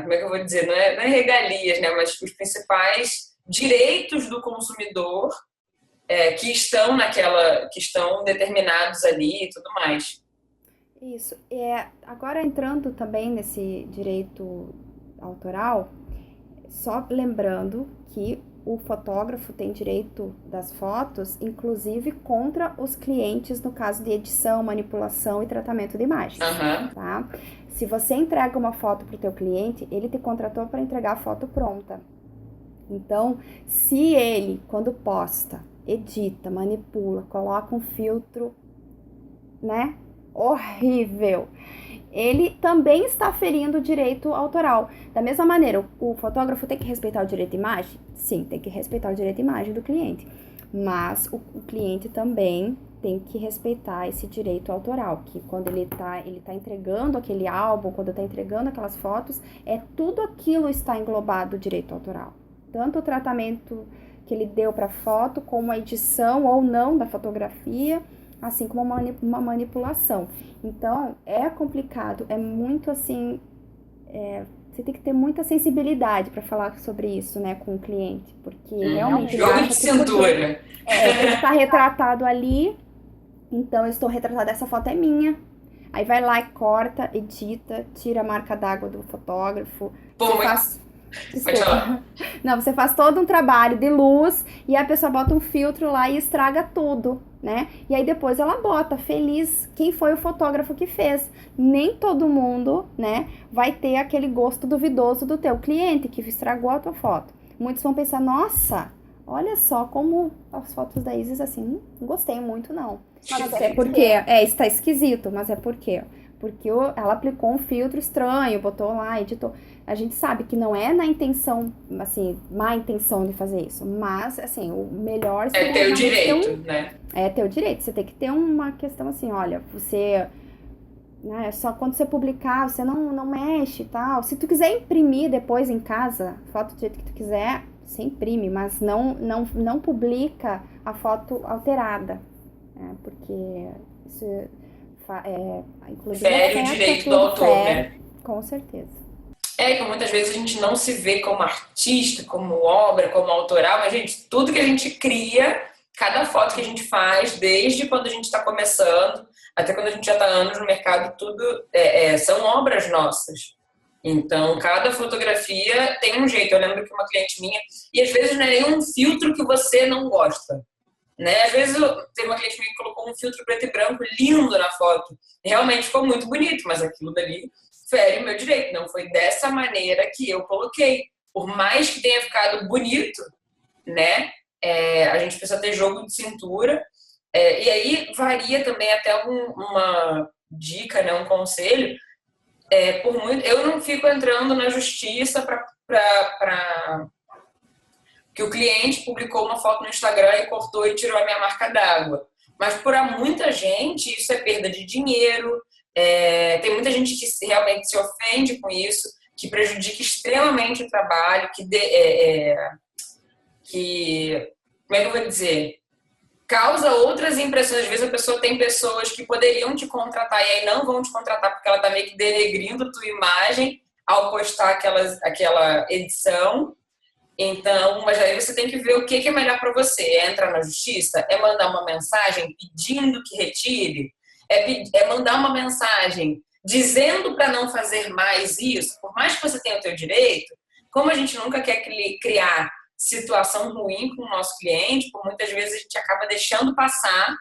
como é que eu vou dizer, não é regalias, né? Mas os principais direitos do consumidor que estão determinados ali e tudo mais. Isso. Agora entrando também nesse direito autoral, só lembrando que o fotógrafo tem direito das fotos, inclusive contra os clientes no caso de edição, manipulação e tratamento de imagens, tá? Se você entrega uma foto para o teu cliente, ele te contratou para entregar a foto pronta. Então, se ele, quando posta, edita, manipula, coloca um filtro, né, horrível, ele também está ferindo o direito autoral. Da mesma maneira, o fotógrafo tem que respeitar o direito de imagem? Sim, tem que respeitar o direito de imagem do cliente. Mas o cliente também tem que respeitar esse direito autoral, que quando ele tá entregando aquele álbum, quando está entregando aquelas fotos, tudo aquilo está englobado no direito autoral. Tanto o tratamento que ele deu para a foto, como a edição ou não da fotografia, assim como uma manipulação. Então, é complicado, é muito assim, você tem que ter muita sensibilidade para falar sobre isso, né, com o cliente, porque realmente jogo de cintura. Ele está retratado ali, então eu estou retratada, essa foto é minha. Aí vai lá e corta, edita, tira a marca d'água do fotógrafo. Pô, Você muito... faz. Pode falar. Desculpa. Não, você faz todo um trabalho de luz e a pessoa bota um filtro lá e estraga tudo, né? E aí depois ela bota feliz quem foi o fotógrafo que fez. Nem todo mundo, né, vai ter aquele gosto duvidoso do teu cliente que estragou a tua foto. Muitos vão pensar, nossa, olha só como as fotos da Isis, assim, não gostei muito, não. Mas é porque, está esquisito, mas é porque ela aplicou um filtro estranho, botou lá, editou. A gente sabe que não é na intenção, assim, má intenção de fazer isso, mas, assim, o melhor É teu direito, né? É teu direito, você tem que ter uma questão assim, olha, você, né, só quando você publicar, você não mexe e tal. Se tu quiser imprimir depois em casa, foto do jeito que tu quiser, você imprime, mas não publica a foto alterada, né, porque isso inclusive Fere o direito do autor, né? Com certeza. É que muitas vezes a gente não se vê como artista, como obra, como autoral, mas, gente, tudo que a gente cria, cada foto que a gente faz, desde quando a gente está começando, até quando a gente já está anos no mercado, tudo são obras nossas. Então, cada fotografia tem um jeito. Eu lembro que uma cliente minha, e às vezes não é nenhum filtro que você não gosta, né? Às vezes tem uma cliente minha que colocou um filtro preto e branco lindo na foto. Realmente ficou muito bonito, mas aquilo dali fere o meu direito. Não foi dessa maneira que eu coloquei. Por mais que tenha ficado bonito, né? A gente precisa ter jogo de cintura. E aí varia também até uma dica, né? Um conselho. Eu não fico entrando na justiça para que o cliente publicou uma foto no Instagram e cortou e tirou a minha marca d'água. Mas para muita gente isso é perda de dinheiro. Tem muita gente que realmente se ofende com isso, que prejudica extremamente o trabalho, que como é que eu vou dizer? Causa outras impressões. Às vezes a pessoa tem pessoas que poderiam te contratar e aí não vão te contratar porque ela está meio que denegrindo tua imagem ao postar aquela edição. Então, mas aí você tem que ver o que é melhor para você. É entrar na justiça? É mandar uma mensagem pedindo que retire? É mandar uma mensagem dizendo para não fazer mais isso? Por mais que você tenha o teu direito, como a gente nunca quer criar situação ruim com o nosso cliente, por muitas vezes a gente acaba deixando passar,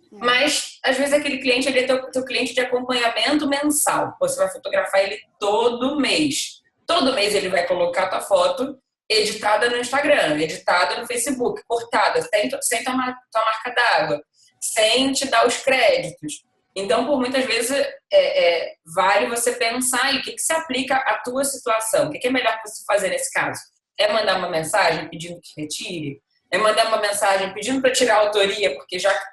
mas às vezes aquele cliente ele é teu cliente de acompanhamento mensal. Você vai fotografar ele todo mês. Todo mês ele vai colocar a tua foto editada no Instagram, editada no Facebook, cortada, sem tua marca d'água, sem te dar os créditos. Então, por muitas vezes, vale você pensar em o que se aplica à tua situação. O que é melhor você fazer nesse caso? É mandar uma mensagem pedindo que retire? É mandar uma mensagem pedindo para tirar a autoria, porque já que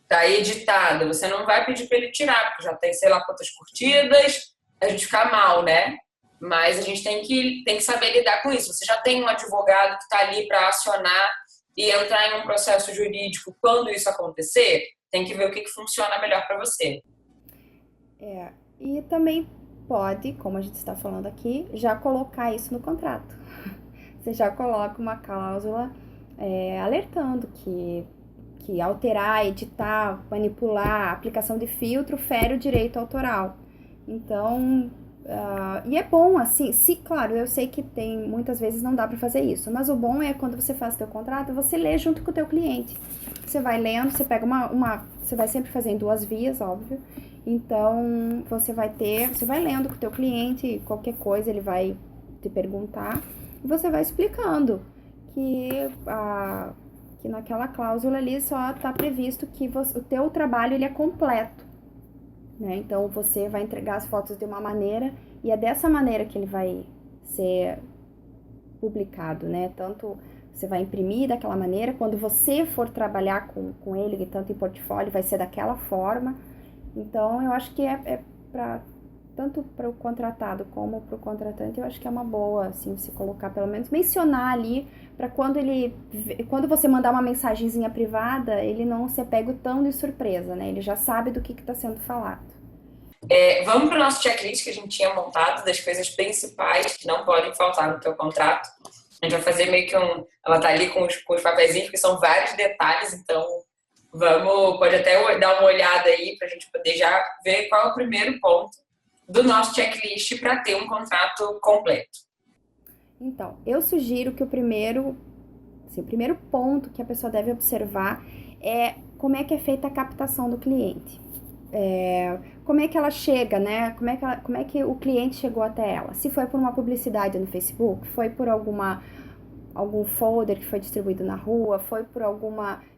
tá editada, você não vai pedir para ele tirar, porque já tem sei lá quantas curtidas, a gente fica mal, né? Mas a gente tem que saber lidar com isso. Você já tem um advogado que está ali para acionar e entrar em um processo jurídico quando isso acontecer, tem que ver o que funciona melhor para você. E também pode, como a gente está falando aqui, já colocar isso no contrato. Você já coloca uma cláusula alertando que alterar, editar, manipular, aplicação de filtro fere o direito autoral. Então, e é bom, assim, claro, eu sei que muitas vezes não dá para fazer isso, mas o bom é quando você faz teu contrato, você lê junto com o teu cliente. Você vai lendo, você pega você vai sempre fazer em 2 vias, óbvio. Então, você vai lendo com o teu cliente, qualquer coisa ele vai te perguntar, e você vai explicando que naquela cláusula ali só está previsto que o teu trabalho ele é completo, né? Então, você vai entregar as fotos de uma maneira e é dessa maneira que ele vai ser publicado, né? Tanto você vai imprimir daquela maneira, quando você for trabalhar com ele, tanto em portfólio, vai ser daquela forma. Então, eu acho que tanto para o contratado como para o contratante, eu acho que é uma boa, assim, se colocar, pelo menos, mencionar ali, para quando você mandar uma mensagenzinha privada, ele não ser pego tão de surpresa, né? Ele já sabe do que está sendo falado. Vamos para o nosso checklist que a gente tinha montado, das coisas principais que não podem faltar no teu contrato. A gente vai fazer meio que ela tá ali com os papeizinhos, porque são vários detalhes, então Pode até dar uma olhada aí para a gente poder já ver qual é o primeiro ponto do nosso checklist para ter um contrato completo. Então, eu sugiro que o primeiro ponto que a pessoa deve observar é como é que é feita a captação do cliente. Como é que ela chega, né? Como é que o cliente chegou até ela? Se foi por uma publicidade no Facebook, foi por algum folder que foi distribuído na rua, foi por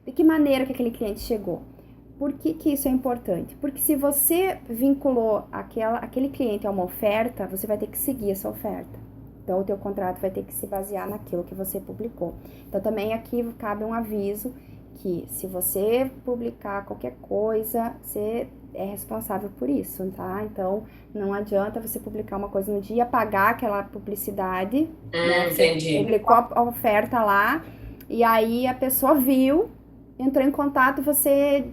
de que maneira que aquele cliente chegou? Por que isso é importante? Porque se você vinculou aquele cliente a uma oferta, você vai ter que seguir essa oferta. Então, o teu contrato vai ter que se basear naquilo que você publicou. Então, também aqui cabe um aviso que se você publicar qualquer coisa, você é responsável por isso, tá? Então, não adianta você publicar uma coisa no dia, apagar aquela publicidade, né? Entendi. Você publicou a oferta lá, e aí a pessoa viu, entrou em contato, você...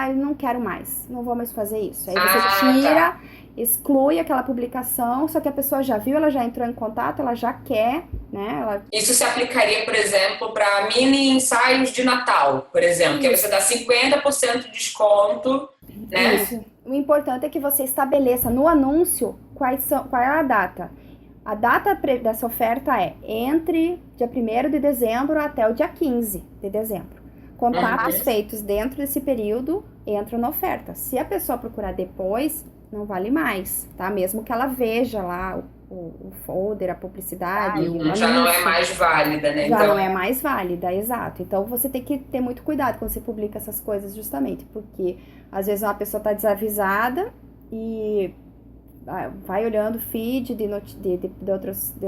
eu não quero mais, não vou mais fazer isso. Aí você tira, exclui aquela publicação, só que a pessoa já viu, ela já entrou em contato, ela já quer, né? Isso se aplicaria, por exemplo, para mini ensaios de Natal, por exemplo, que você dá 50% de desconto, né? Isso. O importante é que você estabeleça no anúncio qual é a data. A data dessa oferta é entre dia 1º de dezembro até o dia 15 de dezembro. Contratos feitos dentro desse período entram na oferta. Se a pessoa procurar depois, não vale mais, tá? Mesmo que ela veja lá o folder, a publicidade. Já não é mais válida, né? Já não é mais válida, exato. Então você tem que ter muito cuidado quando você publica essas coisas, justamente porque às vezes uma pessoa está desavisada e vai olhando o feed de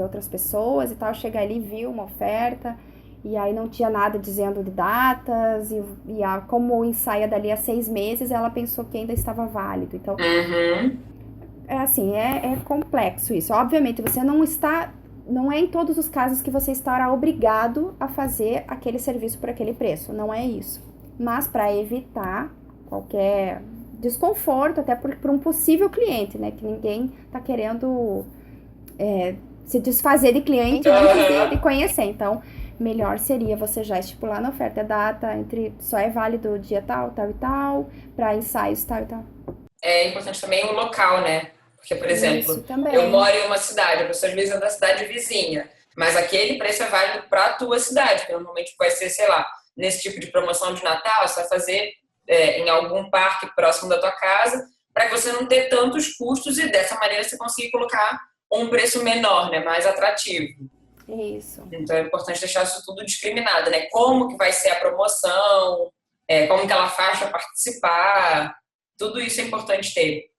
outras pessoas e tal, chega ali, viu uma oferta. E aí não tinha nada dizendo de datas, como o ensaio é dali a 6 meses, ela pensou que ainda estava válido. Então, é complexo isso. Obviamente, você não é em todos os casos que você estará obrigado a fazer aquele serviço por aquele preço, não é isso. Mas para evitar qualquer desconforto, até para um possível cliente, né, que ninguém está querendo se desfazer de cliente antes de conhecer, então... Melhor seria você já estipular na oferta a data só é válido dia tal, tal e tal, para ensaios tal e tal. É importante também o local, né? Porque, por exemplo, também. Eu moro em uma cidade, a pessoa às vezes é da cidade vizinha, mas aquele preço é válido para a tua cidade, que normalmente vai ser, sei lá, nesse tipo de promoção de Natal, você vai fazer em algum parque próximo da tua casa, para que você não ter tantos custos e dessa maneira você conseguir colocar um preço menor, né? Mais atrativo. Isso. Então é importante deixar isso tudo discriminado, né? Como que vai ser a promoção, como que ela faz para participar, tudo isso é importante ter.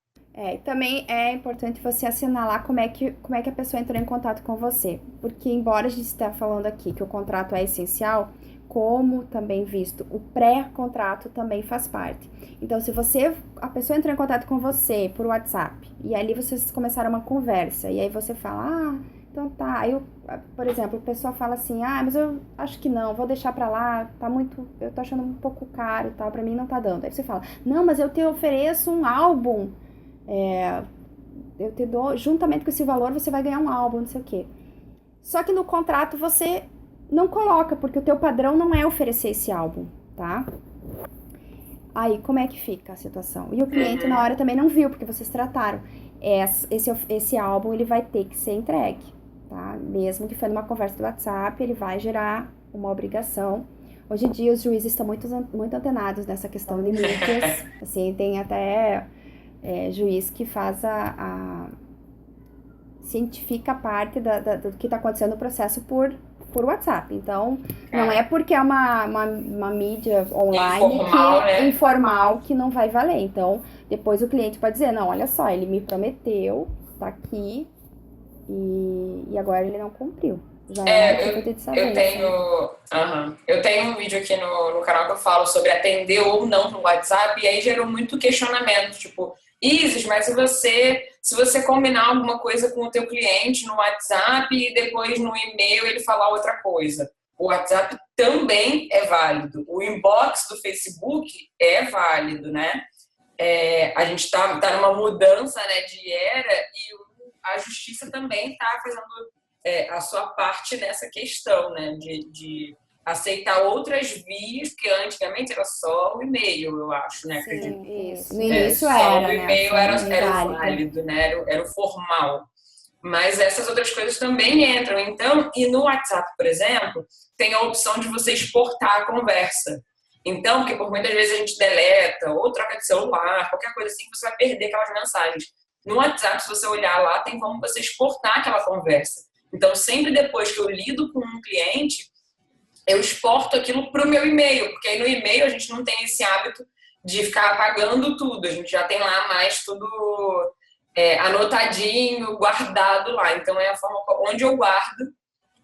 Também é importante você assinalar como é que a pessoa entrou em contato com você. Porque embora a gente esteja falando aqui que o contrato é essencial, como também visto, o pré-contrato também faz parte. Então, se a pessoa entrou em contato com você por WhatsApp, e ali vocês começaram uma conversa, e aí você fala, então tá, aí por exemplo, a pessoa fala assim, mas eu acho que não, vou deixar pra lá, eu tô achando um pouco caro e tal, pra mim não tá dando. Aí você fala, não, mas eu te ofereço um álbum, eu te dou, juntamente com esse valor você vai ganhar um álbum, não sei o quê. Só que no contrato você não coloca, porque o teu padrão não é oferecer esse álbum, tá? Aí, como é que fica a situação? E o cliente na hora também não viu, porque vocês trataram. Esse álbum, ele vai ter que ser entregue. Tá? Mesmo que foi numa conversa do WhatsApp, ele vai gerar uma obrigação. Hoje em dia, os juízes estão muito antenados nessa questão de mídias. Assim, tem até juiz que faz cientifica a parte do que está acontecendo no processo por WhatsApp. Então, não é porque é uma mídia online informal que não vai valer. Então, depois o cliente pode dizer, não, olha só, ele me prometeu, tá aqui, e agora ele não cumpriu. Eu tenho um vídeo aqui no canal que eu falo sobre atender ou não no WhatsApp, e aí gerou muito questionamento, tipo, Isis, mas se você combinar alguma coisa com o teu cliente no WhatsApp e depois no e-mail ele falar outra coisa, o WhatsApp também é válido, o inbox do Facebook é válido, né? A gente tá numa mudança, né, de era, e a justiça também está fazendo a sua parte nessa questão, né, de aceitar outras vias, porque antigamente era só o e-mail, eu acho, né? Acredito. Sim, isso. No início Só era, o né? e-mail Foi era o válido. válido, né? Era o formal. Mas essas outras coisas também entram. Então, e no WhatsApp, por exemplo, tem a opção de você exportar a conversa. Então, porque por muitas vezes a gente deleta ou troca de celular, qualquer coisa assim, você vai perder aquelas mensagens. No WhatsApp, se você olhar lá, tem como você exportar aquela conversa. Então, sempre depois que eu lido com um cliente, eu exporto aquilo para o meu e-mail, porque aí no e-mail a gente não tem esse hábito de ficar apagando tudo. A gente já tem lá mais tudo anotadinho, guardado lá. Então, é a forma onde eu guardo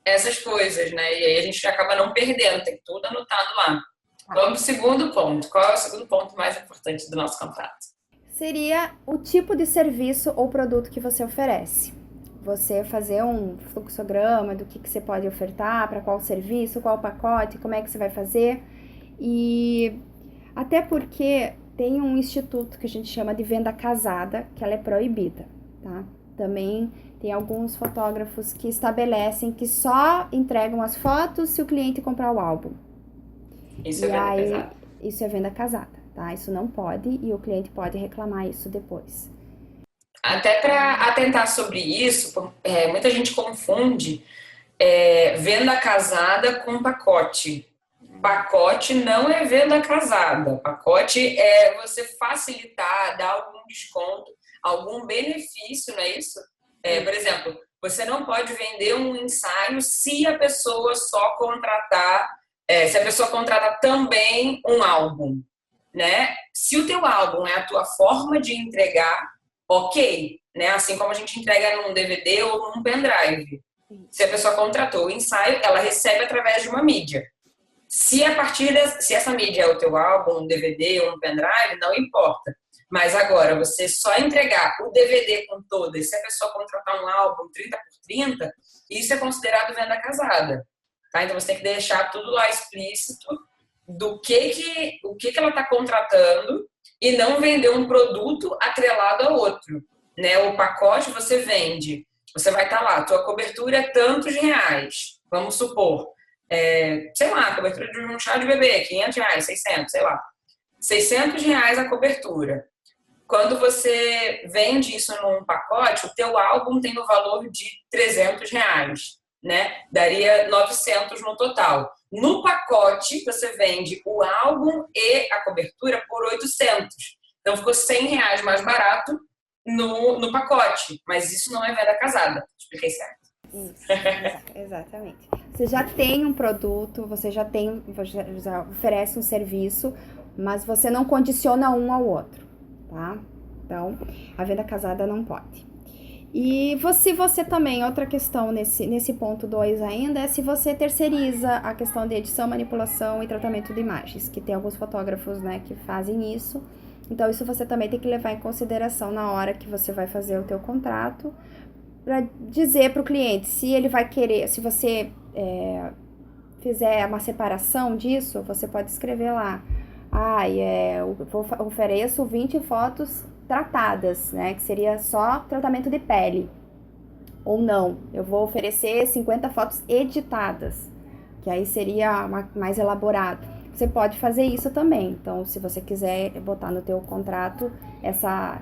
essas coisas, né? E aí a gente acaba não perdendo, tem tudo anotado lá. Vamos para o segundo ponto. Qual é o segundo ponto mais importante do nosso contrato? Seria o tipo de serviço ou produto que você oferece. Você fazer um fluxograma do que você pode ofertar, para qual serviço, qual pacote, como é que você vai fazer. E até porque tem um instituto que a gente chama de venda casada, que ela é proibida, tá? Também tem alguns fotógrafos que estabelecem que só entregam as fotos se o cliente comprar o álbum. Isso é venda casada. Isso é venda casada, tá? Isso não pode e o cliente pode reclamar isso depois. Até para atentar sobre isso, muita gente confunde venda casada com pacote. Pacote não é venda casada. Pacote é você facilitar, dar algum desconto, algum benefício, não é isso? Por exemplo, você não pode vender um ensaio se a pessoa só contratar, se a pessoa contratar também um álbum, né? Se o teu álbum é a tua forma de entregar, ok, né? Assim como a gente entrega num DVD ou num pendrive. Se a pessoa contratou o ensaio, ela recebe através de uma mídia. Se se essa mídia é o teu álbum, um DVD ou um pendrive, não importa. Mas agora, você só entregar o DVD com todo, e se a pessoa contratar um álbum 30 por 30, isso é considerado venda casada. Tá? Então, você tem que deixar tudo lá explícito do o que ela está contratando e não vender um produto atrelado a outro. Né? O pacote você vende, você vai estar lá, tua cobertura é tantos reais, vamos supor. Sei lá, a cobertura de um chá de bebê, 500 reais, 600, sei lá. 600 reais a cobertura. Quando você vende isso num pacote, o teu álbum tem o valor de 300 reais, né? Daria 900 no total. No pacote, você vende o álbum e a cobertura por 800. Então, ficou 100 reais mais barato no pacote. Mas isso não é venda casada. Expliquei certo. Isso, exatamente. Você já tem um produto, você já oferece um serviço, mas você não condiciona um ao outro, tá? Então, a venda casada não pode. E você também, outra questão nesse ponto 2 ainda, é se você terceiriza a questão de edição, manipulação e tratamento de imagens, que tem alguns fotógrafos, né, que fazem isso. Então, isso você também tem que levar em consideração na hora que você vai fazer o teu contrato, para dizer para o cliente se ele vai querer, se você fizer uma separação disso, você pode escrever lá, eu ofereço 20 fotos tratadas, né, que seria só tratamento de pele, ou não, eu vou oferecer 50 fotos editadas, que aí seria mais elaborado. Você pode fazer isso também, então se você quiser botar no teu contrato essa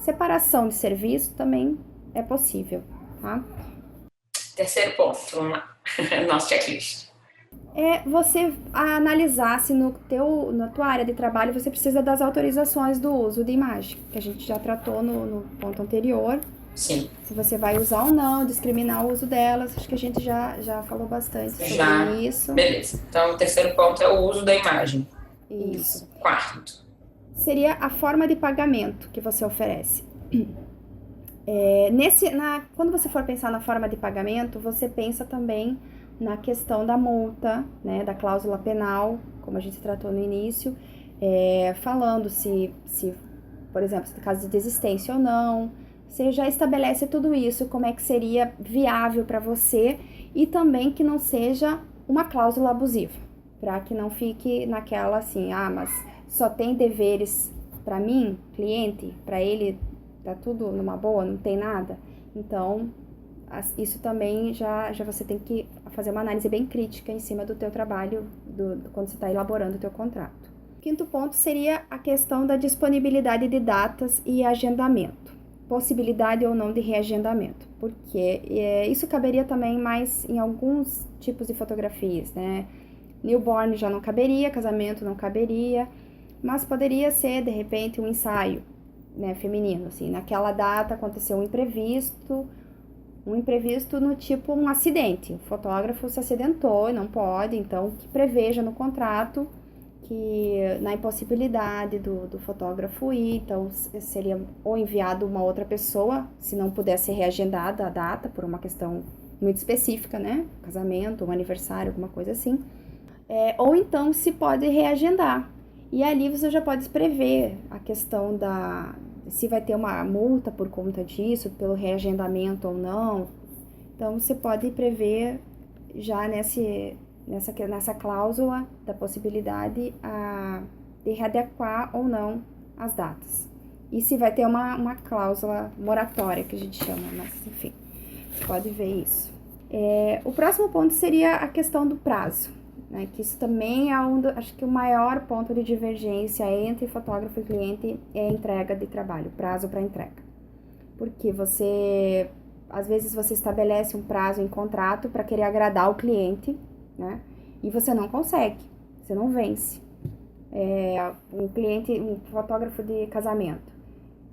separação de serviço também é possível, tá? Terceiro ponto, vamos lá. Nosso checklist. É você analisar se na tua área de trabalho você precisa das autorizações do uso de imagem, que a gente já tratou no ponto anterior. Sim. Se você vai usar ou não, discriminar o uso delas, acho que a gente já falou bastante sobre isso. Beleza. Então, o terceiro ponto é o uso da imagem. Isso. Quarto. Seria a forma de pagamento que você oferece. Quando você for pensar na forma de pagamento, você pensa também na questão da multa, né, da cláusula penal, como a gente tratou no início, falando se, por exemplo, se caso de desistência ou não, você já estabelece tudo isso, como é que seria viável para você e também que não seja uma cláusula abusiva, para que não fique naquela assim, mas só tem deveres para mim, cliente, para ele tá tudo numa boa, não tem nada. Então, isso também já você tem que fazer uma análise bem crítica em cima do teu trabalho, quando você está elaborando o teu contrato. Quinto ponto seria a questão da disponibilidade de datas e agendamento. Possibilidade ou não de reagendamento, porque isso caberia também mais em alguns tipos de fotografias, né? Newborn já não caberia, casamento não caberia, mas poderia ser, de repente, um ensaio, né, feminino, assim, naquela data aconteceu um imprevisto no tipo um acidente, o fotógrafo se acidentou e não pode, então que preveja no contrato que na impossibilidade do fotógrafo ir, então seria ou enviado uma outra pessoa, se não pudesse ser reagendada a data por uma questão muito específica, né, casamento, um aniversário, alguma coisa assim, ou então se pode reagendar. E ali você já pode prever a questão se vai ter uma multa por conta disso, pelo reagendamento ou não. Então, você pode prever já nessa cláusula da possibilidade de readequar ou não as datas. E se vai ter uma cláusula moratória, que a gente chama, mas enfim, você pode ver isso. O próximo ponto seria a questão do prazo, né, que isso também acho que o maior ponto de divergência entre fotógrafo e cliente é a entrega de trabalho, prazo para entrega. Porque às vezes você estabelece um prazo em contrato para querer agradar o cliente, né, e você não consegue, você não vence. Um fotógrafo de casamento,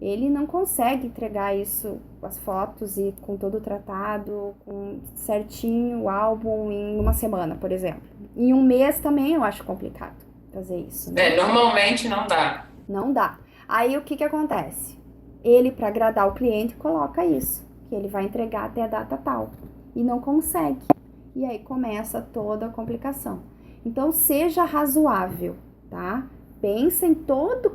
ele não consegue entregar isso, as fotos e com todo o tratado, com certinho o álbum em uma semana, por exemplo. Em um mês também eu acho complicado fazer isso, né? Normalmente não dá. Não dá. Aí o que acontece? Ele, para agradar o cliente, coloca isso, que ele vai entregar até a data tal, e não consegue. E aí começa toda a complicação. Então seja razoável, tá? Pensa em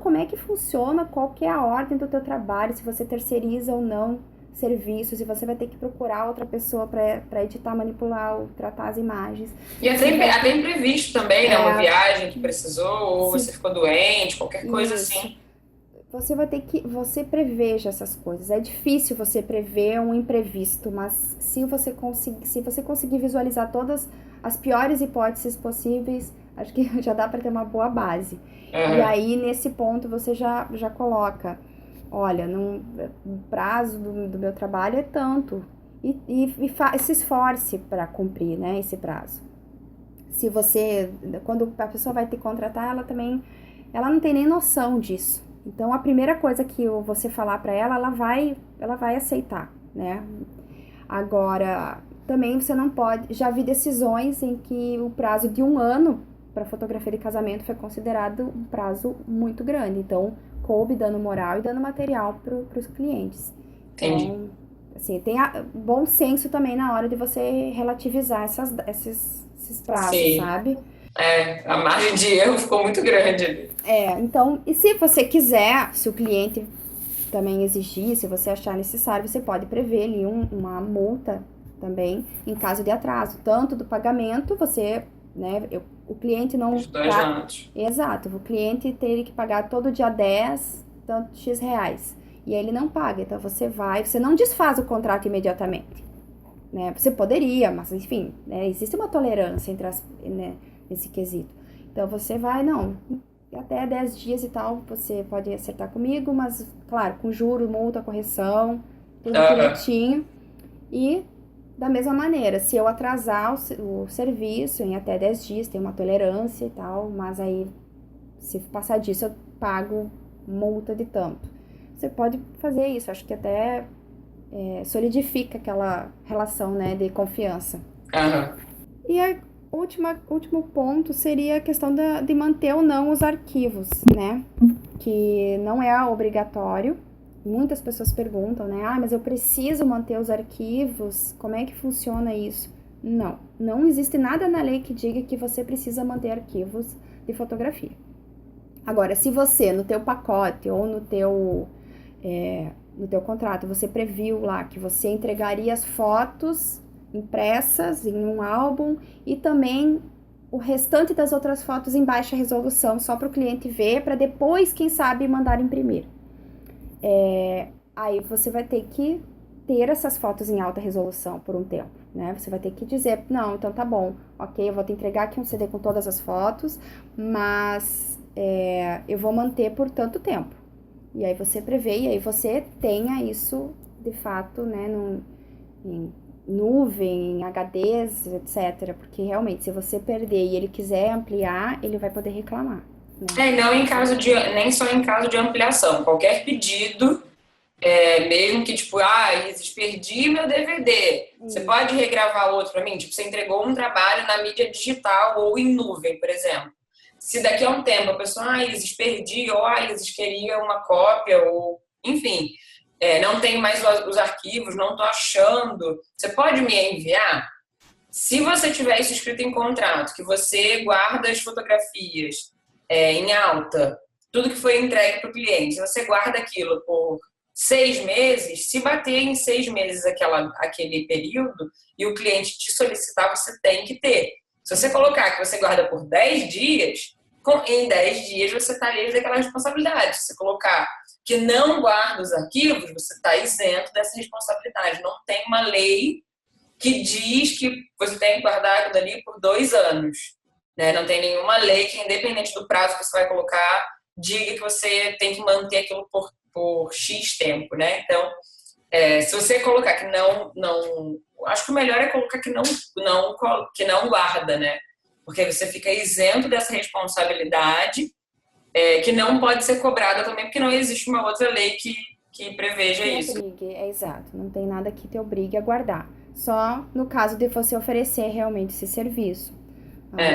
como é que funciona, qual que é a ordem do teu trabalho, se você terceiriza ou não serviços, se você vai ter que procurar outra pessoa para editar, manipular ou tratar as imagens. E até imprevisto também, né? Uma viagem que precisou, ou você ficou doente, qualquer coisa assim. Você vai ter que, você preveja essas coisas. É difícil você prever um imprevisto, mas se você conseguir visualizar todas as piores hipóteses possíveis, acho que já dá para ter uma boa base. E aí, nesse ponto, você já coloca, olha, o prazo do meu trabalho é tanto. E se esforce para cumprir, né, esse prazo. Quando a pessoa vai te contratar, ela não tem nem noção disso. Então, a primeira coisa que você falar para ela, ela vai aceitar, né? Agora, também você não pode... Já vi decisões em que o prazo de 1 ano para fotografia de casamento foi considerado um prazo muito grande. Então, coube dano moral e dano material para os clientes. Entendi. Então, assim, tem bom senso também na hora de você relativizar esses prazos, sim, sabe? A margem de erro ficou muito grande ali. Então, e se você quiser, se o cliente também exigir, se você achar necessário, você pode prever ali uma multa também em caso de atraso, tanto do pagamento, né, o cliente não... Os 2 anos. Exato, o cliente teria que pagar todo dia 10, tanto X reais, e aí ele não paga, então você não desfaz o contrato imediatamente, né, você poderia, mas enfim, né, existe uma tolerância né, nesse quesito, então você até 10 dias e tal, você pode acertar comigo, mas, claro, com juro, multa, correção, tudo direitinho. E, da mesma maneira, se eu atrasar o serviço em até 10 dias, tem uma tolerância e tal, mas aí, se passar disso, eu pago multa de tanto. Você pode fazer isso, acho que até solidifica aquela relação, né, de confiança. E a último ponto seria a questão de manter ou não os arquivos, né? Que não é obrigatório. Muitas pessoas perguntam, né? Mas eu preciso manter os arquivos? Como é que funciona isso? Não existe nada na lei que diga que você precisa manter arquivos de fotografia. Agora, se você, no teu pacote ou no teu contrato, você previu lá que você entregaria as fotos impressas em um álbum e também o restante das outras fotos em baixa resolução, só para o cliente ver, para depois, quem sabe, mandar imprimir. Aí você vai ter que ter essas fotos em alta resolução por um tempo. né? Você vai ter que dizer, não, então tá bom, ok, eu vou te entregar aqui um CD com todas as fotos, mas eu vou manter por tanto tempo. E aí você prevê, e aí você tenha isso, de fato, né, em nuvem, em HDs, etc. Porque realmente, se você perder e ele quiser ampliar, ele vai poder reclamar, né? Não em caso de, nem só em caso de ampliação. Qualquer pedido, mesmo que tipo, Isis, perdi meu DVD. Você pode regravar outro para mim? Tipo, você entregou um trabalho na mídia digital ou em nuvem, por exemplo. Se daqui a um tempo a pessoa, Isis, perdi, ou Isis, queria uma cópia, ou enfim, não tenho mais os arquivos, não estou achando. Você pode me enviar? Se você tiver isso escrito em contrato, que você guarda as fotografias em alta, tudo que foi entregue para o cliente, você guarda aquilo por 6 meses, se bater em 6 meses aquele período e o cliente te solicitar, você tem que ter. Se você colocar que você guarda por 10 dias, em 10 dias você está livre daquela responsabilidade. Se você colocar que não guarda os arquivos, você está isento dessa responsabilidade. Não tem uma lei que diz que você tem que guardar aquilo dali por 2 anos. Né? Não tem nenhuma lei que, independente do prazo que você vai colocar, diga que você tem que manter aquilo por X tempo, né? Então, se você colocar que não, acho que o melhor é colocar que não guarda, né? Porque você fica isento dessa responsabilidade, que não pode ser cobrada também, porque não existe uma outra lei que preveja isso. Obrigue, exato. Não tem nada que te obrigue a guardar. Só no caso de você oferecer realmente esse serviço.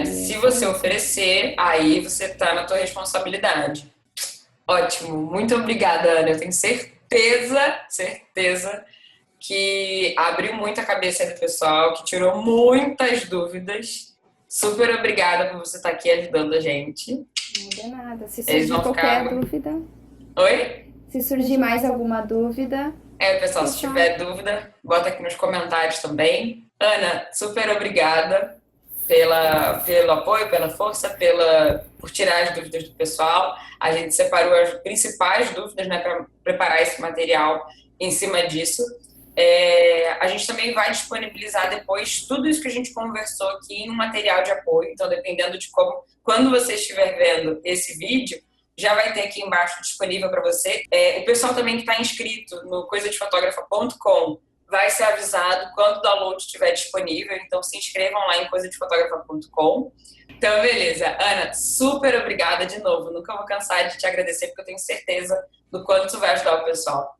Se você oferecer, aí você está na tua responsabilidade. Ótimo, muito obrigada, Ana. Eu tenho certeza que abriu muito a cabeça do pessoal, que tirou muitas dúvidas. Super obrigada por você estar aqui ajudando a gente. Não de nada. Se surgir qualquer dúvida... Oi? Se surgir mais alguma dúvida... Pessoal, se tiver dúvida, bota aqui nos comentários também. Ana, super obrigada pelo apoio, pela força, por tirar as dúvidas do pessoal. A gente separou as principais dúvidas, né, para preparar esse material em cima disso. A gente também vai disponibilizar depois tudo isso que a gente conversou aqui em um material de apoio. Então, dependendo de quando você estiver vendo esse vídeo, já vai ter aqui embaixo disponível para você. O pessoal também que está inscrito no coisadefotografa.com vai ser avisado quando o download estiver disponível. Então, se inscrevam lá em coisadefotografa.com. Então, beleza. Ana, super obrigada de novo. Nunca vou cansar de te agradecer, porque eu tenho certeza do quanto tu vai ajudar o pessoal.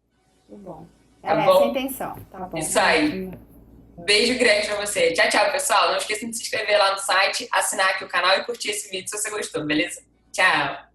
Muito bom. Tá bom? Essa é a intenção. Tá bom. Isso aí. Beijo grande pra você. Tchau, tchau, pessoal. Não esqueçam de se inscrever lá no site, assinar aqui o canal e curtir esse vídeo se você gostou, beleza? Tchau.